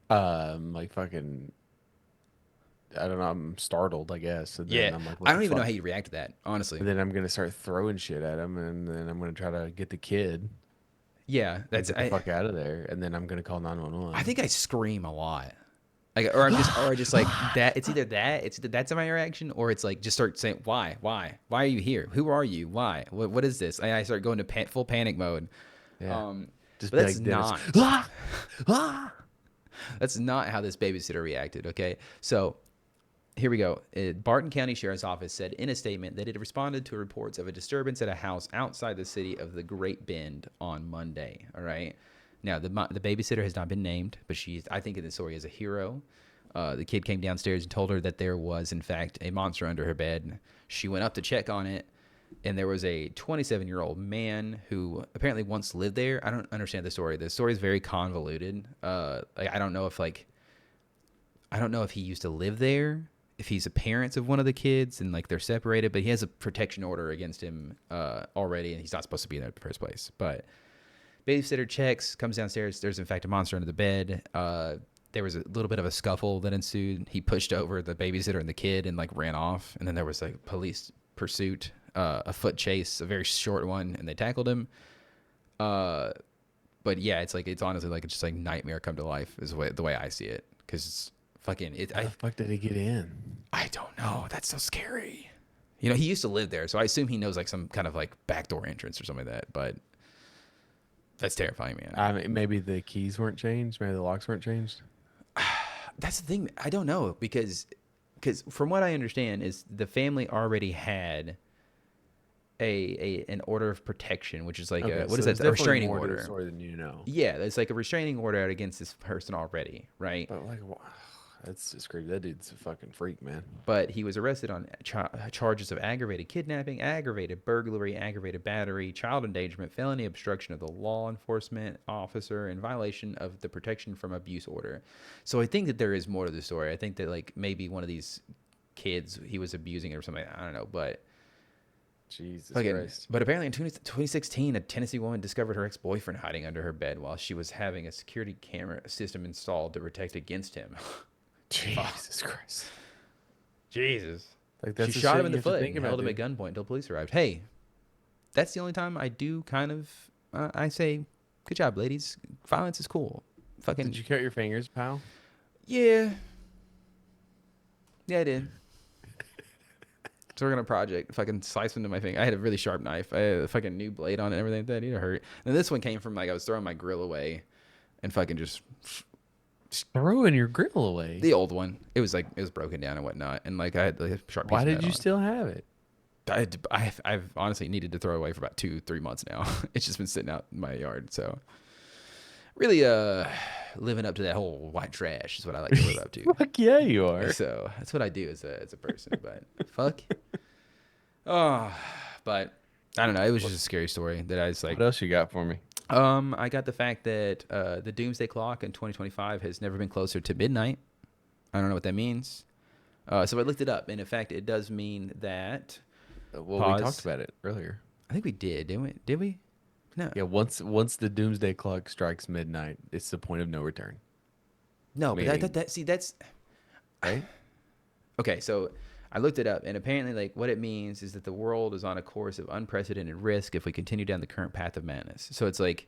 Like fucking, I don't know. I'm startled, I guess. And Yeah. then I'm like, I what don't the even know fuck? how you react to that, honestly. And then I'm gonna start throwing shit at him, and then I'm gonna try to get the kid, Yeah. like, get the fuck out of there, and then I'm gonna call 911. I think I scream a lot. Like, or I just like that. It's either that's my reaction, or it's like just start saying why are you here? Who are you? Why? What is this? I start going to full panic mode. Yeah. Just But be that's like Dennis. not Ah! Ah! that's not how this babysitter reacted. Okay, so here we go. Barton County Sheriff's Office said in a statement that it responded to reports of a disturbance at a house outside the city of the Great Bend on Monday. All right. Now, the babysitter has not been named, but I think, in the story, is a hero. The kid came downstairs and told her that there was, in fact, a monster under her bed. She went up to check on it, and there was a 27-year-old man who apparently once lived there. I don't understand the story. The story is very convoluted. Like, I don't know if he used to live there, if he's a parent of one of the kids and like they're separated, but he has a protection order against him already, and he's not supposed to be there in the first place. But babysitter checks, comes downstairs. There's in fact a monster under the bed. There was a little bit of a scuffle that ensued. He pushed over the babysitter and the kid and like ran off. And then there was like police pursuit, a foot chase, a very short one, and they tackled him. But yeah, it's honestly like it's just like nightmare come to life is the way I see it. Because it's fucking it. How the fuck did he get in? I don't know. That's so scary. He used to live there, so I assume he knows like some kind of like backdoor entrance or something like that. But that's terrifying, man. I mean, maybe the keys weren't changed. Maybe the locks weren't changed. That's the thing. I don't know because from what I understand is the family already had an order of protection, which is like Okay, what is so that? there's A definitely restraining more to the order. story than you know. Yeah, there's like a restraining order out against this person already, right? But like, that's just creepy. That dude's a fucking freak, man. But he was arrested on charges of aggravated kidnapping, aggravated burglary, aggravated battery, child endangerment, felony obstruction of the law enforcement officer, and violation of the protection from abuse order. So I think that there is more to the story. I think that like maybe one of these kids he was abusing or something. I don't know, but Jesus fucking, Christ. but apparently in 2016, a Tennessee woman discovered her ex-boyfriend hiding under her bed while she was having a security camera system installed to protect against him. Jesus Christ. Jesus. Like, that's She the shot shit him in you the have to foot think and about, held him at dude. gunpoint until police arrived. Hey, that's the only time I do kind of, I say, good job, ladies. Violence is cool. Fucking, Did you cut your fingers, pal? yeah. Yeah, I did. So we're on a project. Fucking sliced into my finger. I had a really sharp knife. I had a fucking new blade on it and everything like that. It hurt. And this one came from like I was throwing my grill away and fucking just Throwing your grill away. the old one. It was broken down and whatnot. And like I had like, a sharp piece Why of did metal you on it. still have it? I've honestly needed to throw away for about 2-3 months now. It's just been sitting out in my yard. So really living up to that whole white trash is what I like to live up to. Fuck yeah, you are. So that's what I do as a person. But fuck. Oh, but I don't know. It was just a scary story that I was like. What else you got for me? I got the fact that the doomsday clock in 2025 has never been closer to midnight. I don't know what that means. So I looked it up, and in fact, it does mean that. Well, Pause. we talked about it earlier. I think we did, didn't we? Did we? No. Yeah, once the doomsday clock strikes midnight, it's the point of no return. No, but Meaning- that's Right? okay. So I looked it up, and apparently, like, what it means is that the world is on a course of unprecedented risk if we continue down the current path of madness. So it's like,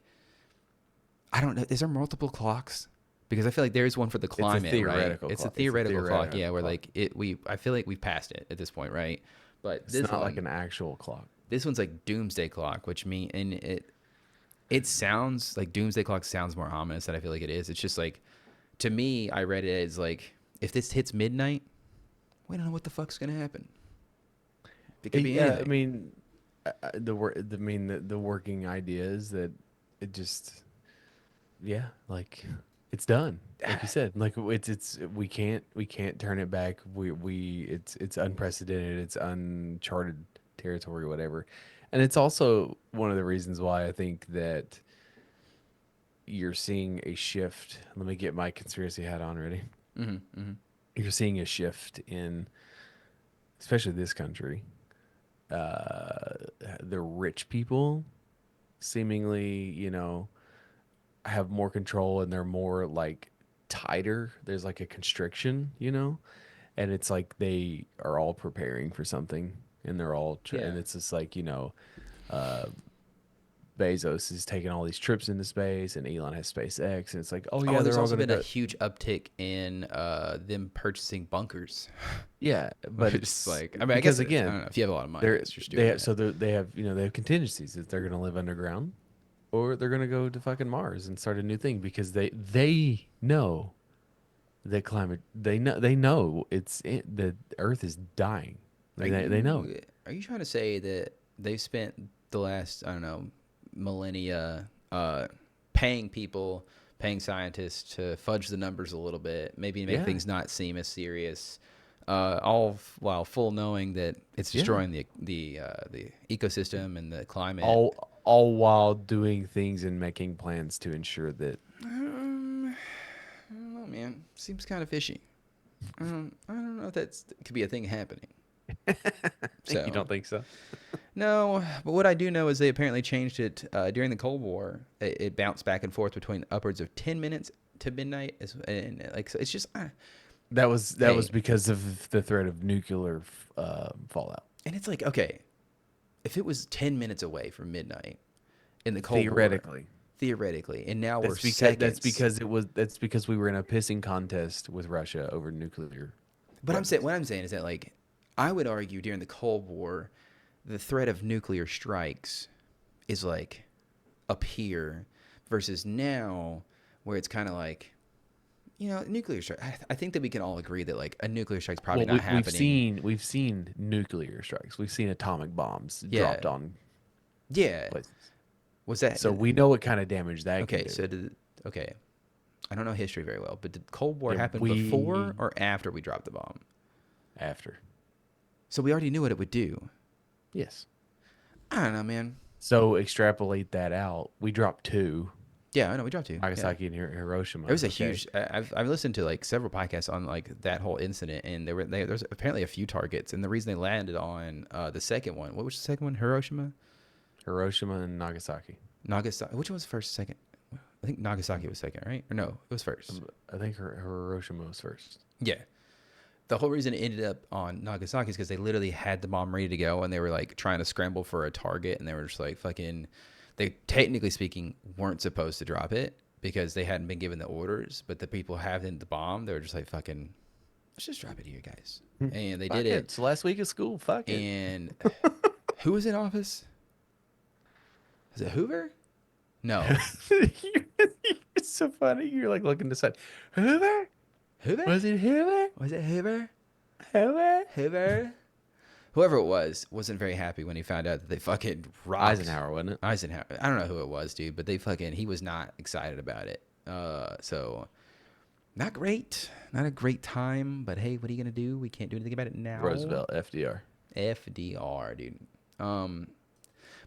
I don't know. Is there multiple clocks? Because I feel like there's one for the climate, right? theoretical It's a clock. theoretical clock, yeah. Where clock. like I feel like we've passed it at this point, right? But It's this not one, like an actual clock. this one's like doomsday clock, which it sounds like doomsday clock sounds more ominous than I feel like it is. It's just like, to me, I read it as like, if this hits midnight, we don't know what the fuck's gonna happen. It could be Yeah, anything. I mean, the working idea is that it just, yeah, like it's done. Like you said, like it's we can't turn it back. It's unprecedented. It's uncharted territory, whatever. And it's also one of the reasons why I think that you're seeing a shift. Let me get my conspiracy hat on ready. You're seeing a shift in, especially this country, the rich people seemingly, have more control and they're more like tighter. There's like a constriction, and it's like they are all preparing for something and they're all, and it's just like, uh, Bezos is taking all these trips into space and Elon has SpaceX and it's like, oh yeah, Oh, there's they're all also going to been a go. huge uptick in them purchasing bunkers. Yeah, but It's it's like, I mean, I because guess I again, don't know if you have a lot of money, they're it's just they doing have, that. so they have they have contingencies that they're going to live underground or they're going to go to fucking Mars and start a new thing because they know that they know the Earth is dying. They know it. Are you trying to say that they've spent the last, I don't know, millennia paying scientists to fudge the numbers a little bit, maybe make Yeah, things not seem as serious, all while full knowing that it's yeah. destroying the ecosystem and the climate? All while doing things and making plans to ensure that. I don't know, man. Seems kind of fishy. I don't know if that could be a thing happening. So You don't think so? no, but what I do know is they apparently changed it during the Cold War. It bounced back and forth between upwards of 10 minutes to midnight, and like so it's just That was hey, because of the threat of nuclear fallout. and it's like okay, if it was 10 minutes away from midnight in the Cold War, Theoretically, and now we're that's because seconds. that's because we were in a pissing contest with Russia over nuclear But weapons. what I'm saying is that like I would argue during the Cold War, the threat of nuclear strikes is like up here versus now where it's kind of like nuclear strike. I think that we can all agree that like a nuclear strike's probably Well, not happening. we've seen nuclear strikes. We've seen atomic bombs Yeah, dropped on yeah. places. Was that So we know what kind of damage that can okay? do. So okay, I don't know history very well, but did Cold War Yeah, happen before or after we dropped the bomb? after. So we already knew what it would do. Yes. I don't know, man. So extrapolate that out. We dropped two, Yeah, I know we dropped two. Yeah. Nagasaki and Hiroshima. It was a okay? huge. I've listened to like several podcasts on like that whole incident, and there's apparently a few targets, and the reason they landed on the second one. What was the second one? Hiroshima, Hiroshima and Nagasaki. Nagasaki. Which one was first? Second? I think Nagasaki was second, right? Or no, it was first. I think Hiroshima was first. Yeah. The whole reason it ended up on Nagasaki is because they literally had the bomb ready to go, and they were like trying to scramble for a target, and they were just like fucking. They technically speaking weren't supposed to drop it because they hadn't been given the orders, but the people having the bomb, they were just like fucking. Let's just drop it here, guys, and they Fuck did it. It's the llast week of school. Fuck it. And who was in office? Was it Hoover? No, It's so funny. You're like looking to side. Hoover? Hoover? Was it Hoover? Was it Hoover? Hoover? Hoover? Whoever it was wasn't very happy when he found out that they fucking rocked Eisenhower, wasn't it? Eisenhower. I don't know who it was, dude, but he was not excited about it. So not great. Not a great time, but hey, what are you gonna do? We can't do anything about it now. Roosevelt, FDR. FDR, dude.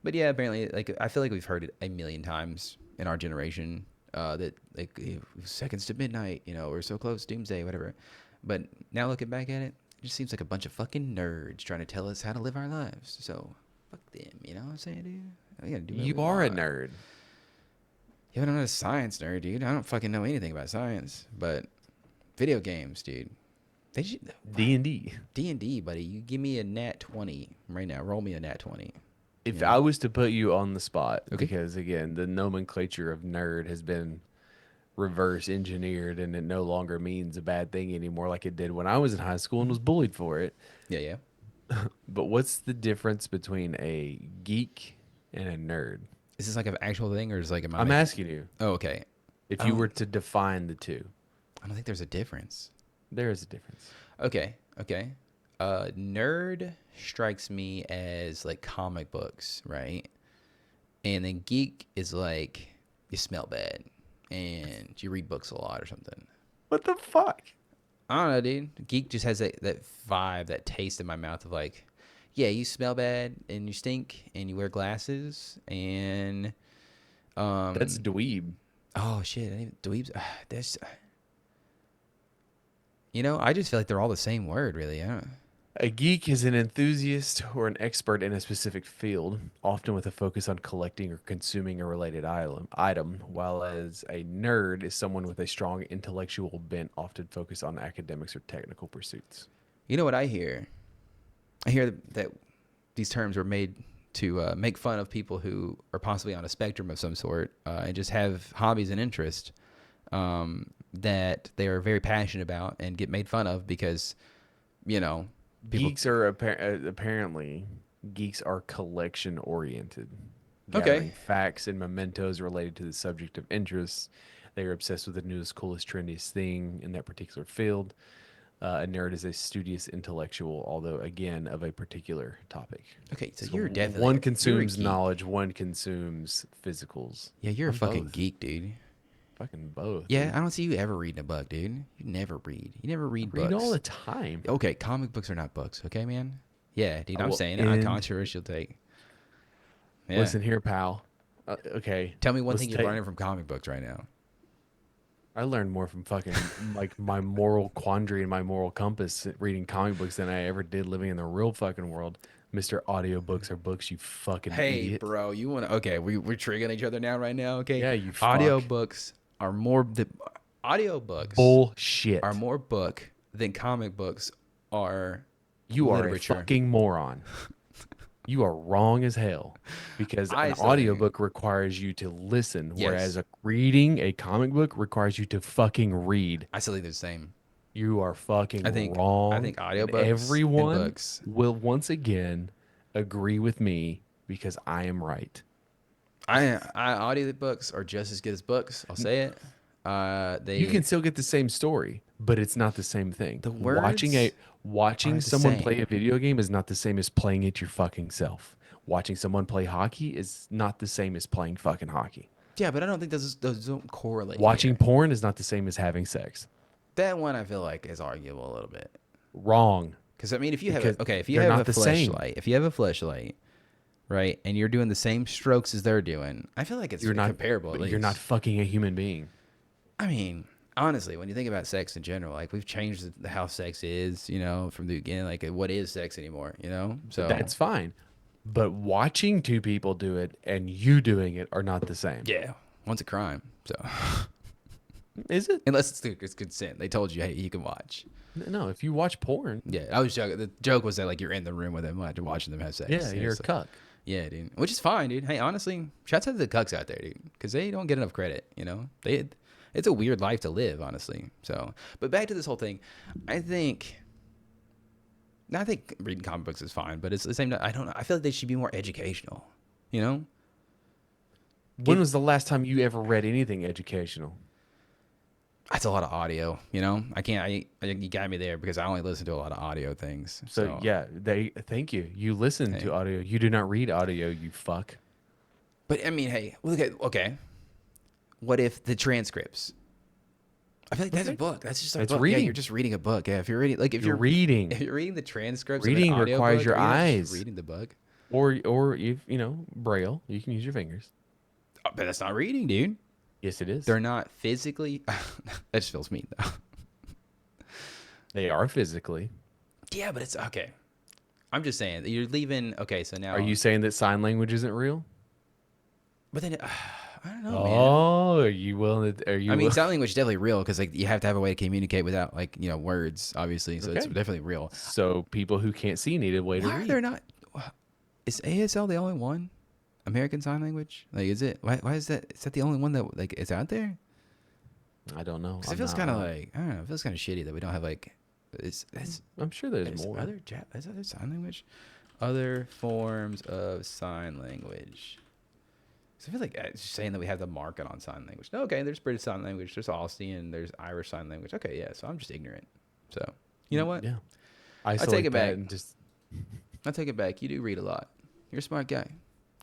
But yeah, apparently, like I feel like we've heard it a million times in our generation that like seconds to midnight, we're so close, doomsday, whatever. But now looking back at it, it just seems like a bunch of fucking nerds trying to tell us how to live our lives. So fuck them, you know what I'm saying, dude? We gotta do what You we are a want. nerd. Yeah, but I'm not a science nerd, dude. I don't fucking know anything about science. But video games, dude. They D&D. D&D, buddy. You give me a nat 20 right now. Roll me a nat 20. If I was to put you on the spot, Okay. because again, the nomenclature of nerd has been reverse engineered and it no longer means a bad thing anymore like it did when I was in high school and was bullied for it. Yeah, yeah. But what's the difference between a geek and a nerd? Is this like an actual thing or is like I'm asking you. Oh, okay. If you were to define the two, I don't think there's a difference. there is a difference. Okay. Nerd strikes me as like comic books, right? And then geek is like you smell bad and you read books a lot or something. What the fuck? I don't know, dude. Geek just has that vibe, that taste in my mouth of like, yeah, you smell bad and you stink and you wear glasses and That's dweeb. oh shit, dweebs. There's, I just feel like they're all the same word, really. I don't. A geek is an enthusiast or an expert in a specific field, often with a focus on collecting or consuming a related item, while as a nerd is someone with a strong intellectual bent, often focused on academics or technical pursuits. You know what I hear? I hear that these terms were made to make fun of people who are possibly on a spectrum of some sort and just have hobbies and interests that they are very passionate about and get made fun of because, people. Geeks are apparently geeks are collection oriented, Okay. gathering facts and mementos related to the subject of interest. They are obsessed with the newest, coolest, trendiest thing in that particular field. A nerd is a studious intellectual, although again of a particular topic. Okay, so you're definitely one you're a consumes geek. knowledge, one consumes physicals. Yeah, you're I'm a fucking both. geek, dude. Fucking both. Yeah, dude. I don't see you ever reading a book, dude. You never read. You never read books. Read all the time. Okay, comic books are not books. Okay, man. Yeah, dude. I'm Well, saying it. and- Controversial take. Yeah. Listen here, pal. Okay. Tell me one let's thing you're learning from comic books right now. I learned more from fucking like my moral quandary and my moral compass reading comic books than I ever did living in the real fucking world. Mr. Audiobooks are books, you fucking Hey, idiot. bro, you want to? Okay, we're triggering each other now, right now. Okay. Yeah, you fuck. Audiobooks are more. Audiobooks Bullshit. are more book than comic books are. You are literature. a fucking moron. You are wrong as hell because I an still think- audiobook requires you to listen, Yes. whereas reading a comic book requires you to fucking read. I still think they're the same. You are fucking I think wrong. audiobooks and and everyone books. will once again agree with me because I am right. Audiobooks are just as good as books. I'll say it. You can still get the same story, but it's not the same thing. The watching words aren't the someone same. play a video game is not the same as playing it your fucking self. Watching someone play hockey is not the same as playing fucking hockey. Yeah, but I don't think those don't correlate. Watching here. porn is not the same as having sex. That one I feel like is arguable a little bit. Wrong. Because I mean, if you have Because if you they're have not a the same. fleshlight, right, and you're doing the same strokes as they're doing, I feel like it's You're not comparable. At but least. You're not fucking a human being. I mean, honestly, when you think about sex in general, like we've changed how sex is, from the beginning. Like, what is sex anymore? So That's fine. But watching two people do it and you doing it are not the same. yeah, one's a crime. So Is it? unless it's consent, they told you, hey, you can watch. No, if you watch porn, Yeah, I was joking. The joke was that like you're in the room with them, watching them have sex. yeah, you're a so- cuck. Yeah, dude. Which is fine, dude. Hey, honestly, shouts out to the cucks out there, dude, because they don't get enough credit. It's a weird life to live, honestly. So, but back to this whole thing, I think reading comic books is fine, but it's the same. I don't know. I feel like they should be more educational. When was the last time you ever read anything educational? That's a lot of audio. I can't. You got me there because I only listen to a lot of audio things. So yeah, thank you. You listen to audio. You do not read audio, you fuck. But I mean, hey, look at okay. What if the transcripts? I feel like that's a book. That's just a It's book. reading. Yeah, you're just reading a book. Yeah, if you're reading, like if You're reading. if you're reading the transcripts, Reading of an audio requires book, your you're not just eyes. reading the book. Or if braille, you can use your fingers. Oh, but that's not reading, dude. Yes, it is. They're not physically. That just feels mean, though. They are physically. Yeah, but it's okay. I'm just saying that you're leaving. Okay, so now Are you saying that sign language isn't real? But then I don't know, man. Oh, are you willing to? Are you? I mean, will- sign language is definitely real because like you have to have a way to communicate without like words, obviously. So it's Okay. definitely real. so people who can't see need a way to Why are read. there not? Is ASL the only one? American Sign Language? Like, is it? Why is that? Is that the only one that like is out there? I don't know. Because it feels kind of like I don't know. It feels kind of shitty that we don't have like. It's I'm sure there's more. Is other sign language, other forms of sign language. So I feel like it's saying that we have the market on sign language. No, okay, there's British Sign Language, there's Austrian, there's Irish Sign Language. Okay, yeah. So I'm just ignorant. So you know what? Yeah. isolate it that back. and just. I take it back. You do read a lot. You're a smart guy.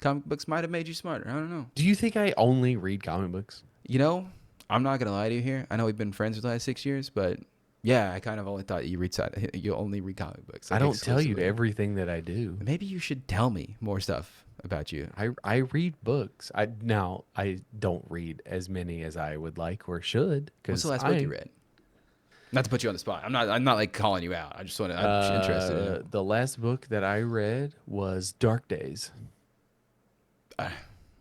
Comic books might have made you smarter. I don't know. Do you think I only read comic books? You know, I'm not gonna lie to you here. I know we've been friends for the last 6 years, but yeah, I kind of only thought you only read comic books. I Like, don't tell you exclusively. everything that I do. Maybe you should tell me more stuff about you. I read books. I don't read as many as I would like or should. What's Because the last book you read? Not to put you on the spot. I'm not like calling you out. I just want to. I'm just interested in it. The last book that I read was Dark Days.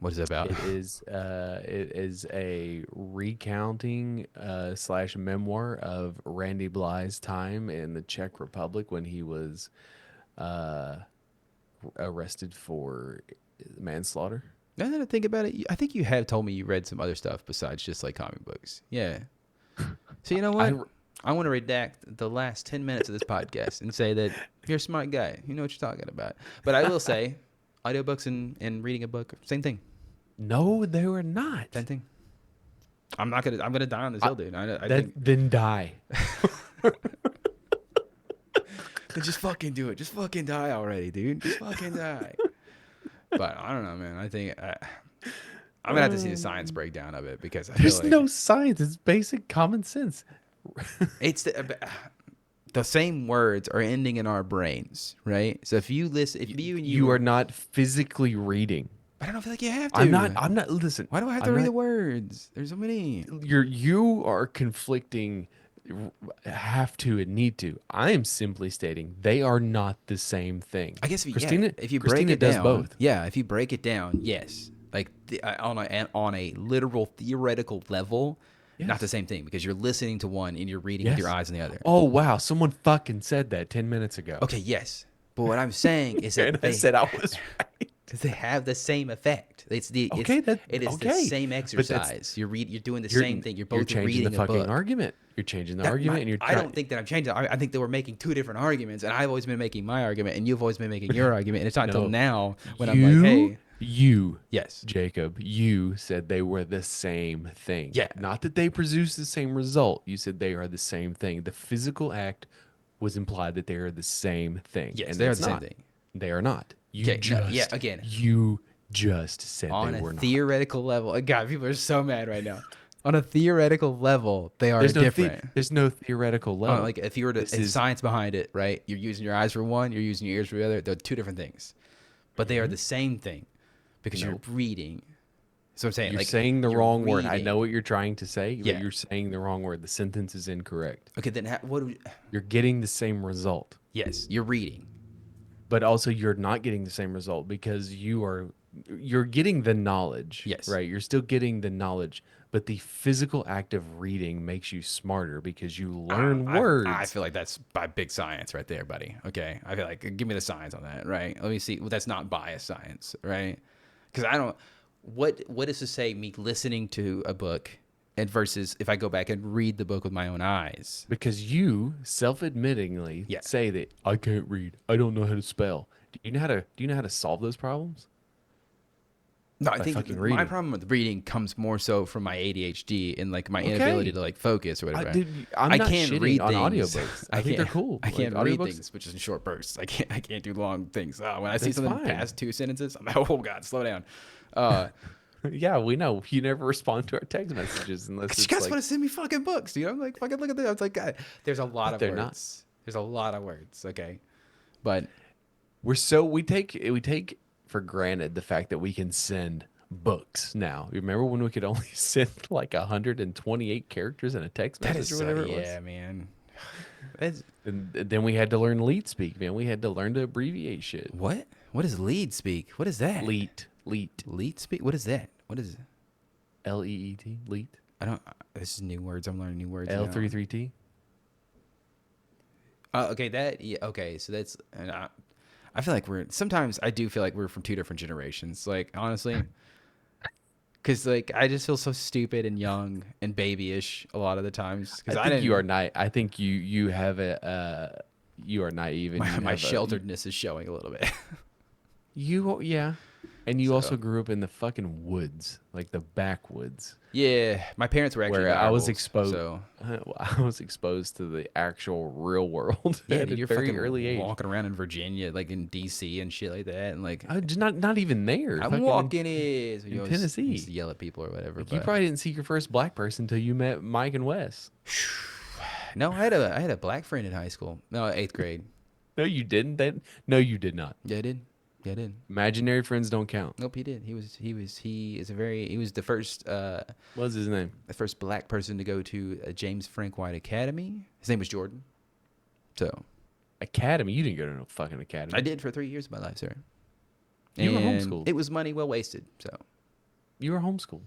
What is it about? It is a recounting slash memoir of Randy Bly's time in the Czech Republic when he was arrested for manslaughter. Now that I think about it, I think you have told me you read some other stuff besides just like comic books. Yeah. So you know what? I want to redact the last 10 minutes of this podcast and say that you're a smart guy. You know what you're talking about. But I will say, audiobooks and reading a book, same thing. No, they were not. Same thing. I'm gonna die on this hill, dude. I think Then die. then just fucking do it. Just fucking die already, dude. Just fucking die. But I don't know, man. I think I'm gonna have to see the science breakdown of it because I feel There's like no science. It's basic common sense. it's the same words are ending in our brains, right? So if you listen, if You are not physically reading. I don't feel like you have to. I'm not. Listen. Why do I have to read the words? There's so many. You are conflicting. Have to and need to. I am simply stating they are not the same thing. I guess if Christina you break Christina it does down, both. yeah. If you break it down, yes, like on a literal theoretical level, not Yes. the same thing because you're listening to one and you're reading with your eyes on the other. Oh wow! Someone fucking said that 10 minutes ago. Okay, yes, but what I'm saying is that And I said I was right. they have the same effect. It is the okay. same But that's- exercise. You're doing the same thing. You're both changing reading the a fucking book. argument. You're changing the argument, and you're. I don't think that I'm changing. I think that we're making two different arguments, and I've always been making my argument, and you've always been making your argument. And it's not until No. now when I'm like, hey, yes, Jacob, you said they were the same thing. Yeah. Not that they produce the same result. You said they are the same thing. The physical act was implied that they are the same thing. yes, and they are that's the same not. thing. They are not. You Okay, no, just, yeah, again. You just said On they were a not. theoretical level, God, people are so mad right now. On a theoretical level, they are There's no different. there's no theoretical level. Like if you were to This if is- science behind it, right? You're using your eyes for one, you're using your ears for the other. They're two different things, but they are the same thing because Nope. you're reading. So I'm saying, You're like, saying the you're wrong word. I reading. know what you're trying to say, but Yeah. you're saying the wrong word. The sentence is incorrect. Okay, then what? You're getting the same result. Yes, you're reading. But also you're not getting the same result because you're getting the knowledge. Yes. Right. You're still getting the knowledge, but the physical act of reading makes you smarter because you learn words. I feel like that's by big science right there, buddy. Okay, I feel like give me the science on that, right? Let me see. Well, that's not biased science, right? Because I don't. What is to say me listening to a book and versus if I go back and read the book with my own eyes? Because you self-admittingly Yeah. say that I can't read. I don't know how to spell. Do you know how to solve those problems? No, I By think fucking my reading. problem with reading comes more so from my ADHD and like my Okay. inability to like focus or whatever. I'm I not can't shitting read on things. audiobooks. I think they're cool. I Like, can't read audiobooks- things, which is in short bursts. I can't do long things. When I see That's something fine. past two sentences, I'm like, oh god, slow down. Yeah, we know. You never respond to our text messages unless You it's guys like, want to send me fucking books, dude. I'm like, fucking look at this. I was like, God, there's a lot of they're words. not. There's a lot of words. Okay, but we take for granted the fact that we can send books now. You remember when we could only send like 128 characters in a text that message is or whatever it yeah, was? man. It's, And then we had to learn leet speak, man. We had to learn to abbreviate shit. what? What is lead speak? What is that? Leet. Lead speak? What is that? What is? L-E-E-T. Leet. I don't. This is new words. I'm learning new words. now. L33T. Okay, that. Yeah. Okay, so that's. And I feel like sometimes I do feel like we're from two different generations. Like honestly, because like I just feel so stupid and young and babyish a lot of the times. Because I think you are I think you have you are naive and you my have shelteredness is showing a little bit. yeah. And you So, also grew up in the fucking woods, like the backwoods, yeah, my parents were actually where I was rivals. exposed. So I was exposed to the actual real world yeah, at dude, a you're very fucking early age. walking around in Virginia, like in DC and shit like that, and like Just not even there. I'm Fucking walking it. So you in always used to Tennessee. yell at people or whatever. Like you But probably didn't see your first black person until you met Mike and Wes. no, I had a black friend in high school. No, eighth grade. No, you didn't. No, you did not. Yeah, I did. Yeah, I did. Imaginary friends don't count. Nope, he did. He was the first What's his name? black person to go to a James Frank White Academy. His name was Jordan. So Academy. You didn't go to no fucking academy. I did for 3 years of my life, sir. You were And homeschooled. it was money well wasted. So You were homeschooled.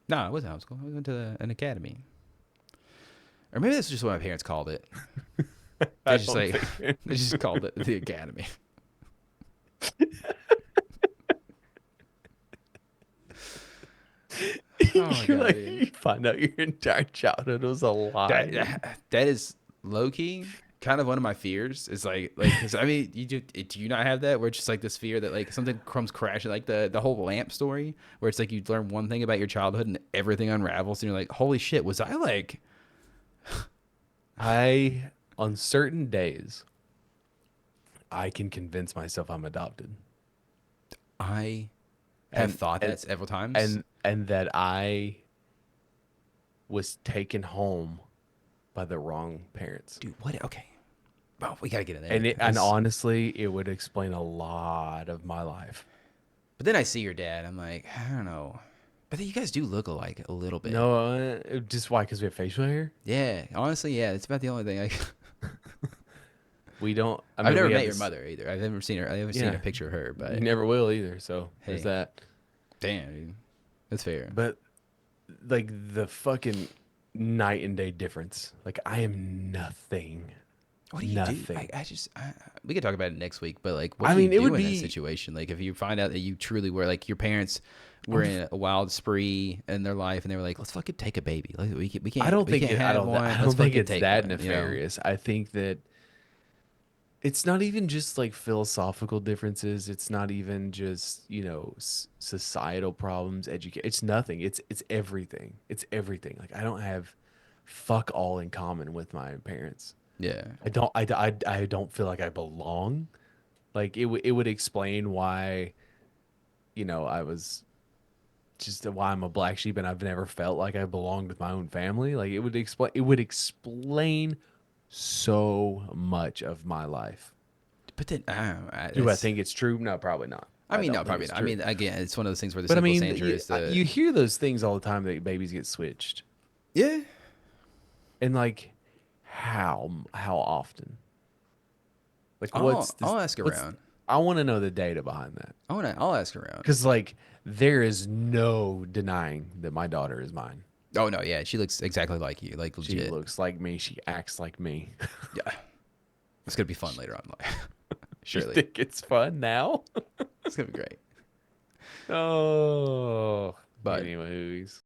no, I wasn't homeschool. I went to an academy, or maybe that's just what my parents called it. They just like they just called it the academy. Oh my You're God, like, dude. you find out your entire childhood was a lie. That is low key kind of one of my fears. Is like, cause I mean, do you not have that where it's just like this fear that like something comes crashing, like the whole lamp story, where it's like you learn one thing about your childhood and everything unravels, and you're like, holy shit, was I like? On certain days, I can convince myself I'm adopted. I have And- thought and- that several times. and that I was taken home by the wrong parents. dude, what? Okay, well, we gotta get in there. And because- honestly, it would explain a lot of my life. but then I see your dad. I'm like, I don't know. But then you guys do look alike a little bit. No, just why? Because we have facial hair. Yeah, honestly, yeah. It's about the only thing We don't. I I've mean, never we have met your this- mother either. I've never seen her. I haven't seen Yeah. a picture of her. You But never will either. So there's Hey. that. damn, dude, that's fair. But like the fucking night and day difference. Like I am nothing. What do you nothing. do? We could talk about it next week. But like, what I do you mean, it do would in that be- situation? Like, if you find out that you truly were like your parents were in a wild spree in their life, and they were like, let's fucking take a baby. Like, we can't. I don't we think can't I have don't. one. I Let's don't think fucking it's take that one, you know? nefarious. I think that it's not even just like philosophical differences. It's not even just societal problems. Education. It's nothing. It's everything. It's everything. Like I don't have fuck all in common with my parents. Yeah. I don't feel like I belong. Like it would explain why, I was just why I'm a black sheep and I've never felt like I belonged with my own family. Like it would explain so much of my life. But then, Do I think it's true? No, probably not. I mean, don't no, think probably it's not. I true. mean, again, it's one of those things where the But I simple mean, answer is the you hear those things all the time that babies get switched, yeah. and like how often? Like I'll ask what's- around. I want to know the data behind that. I'll ask around. Because, like, there is no denying that my daughter is mine. Oh no, yeah, she looks exactly like you, like She legit. looks like me. She acts like me. Yeah, it's gonna be fun later on in life. You Surely, think it's fun now? it's gonna be great. Oh. But- Anyways.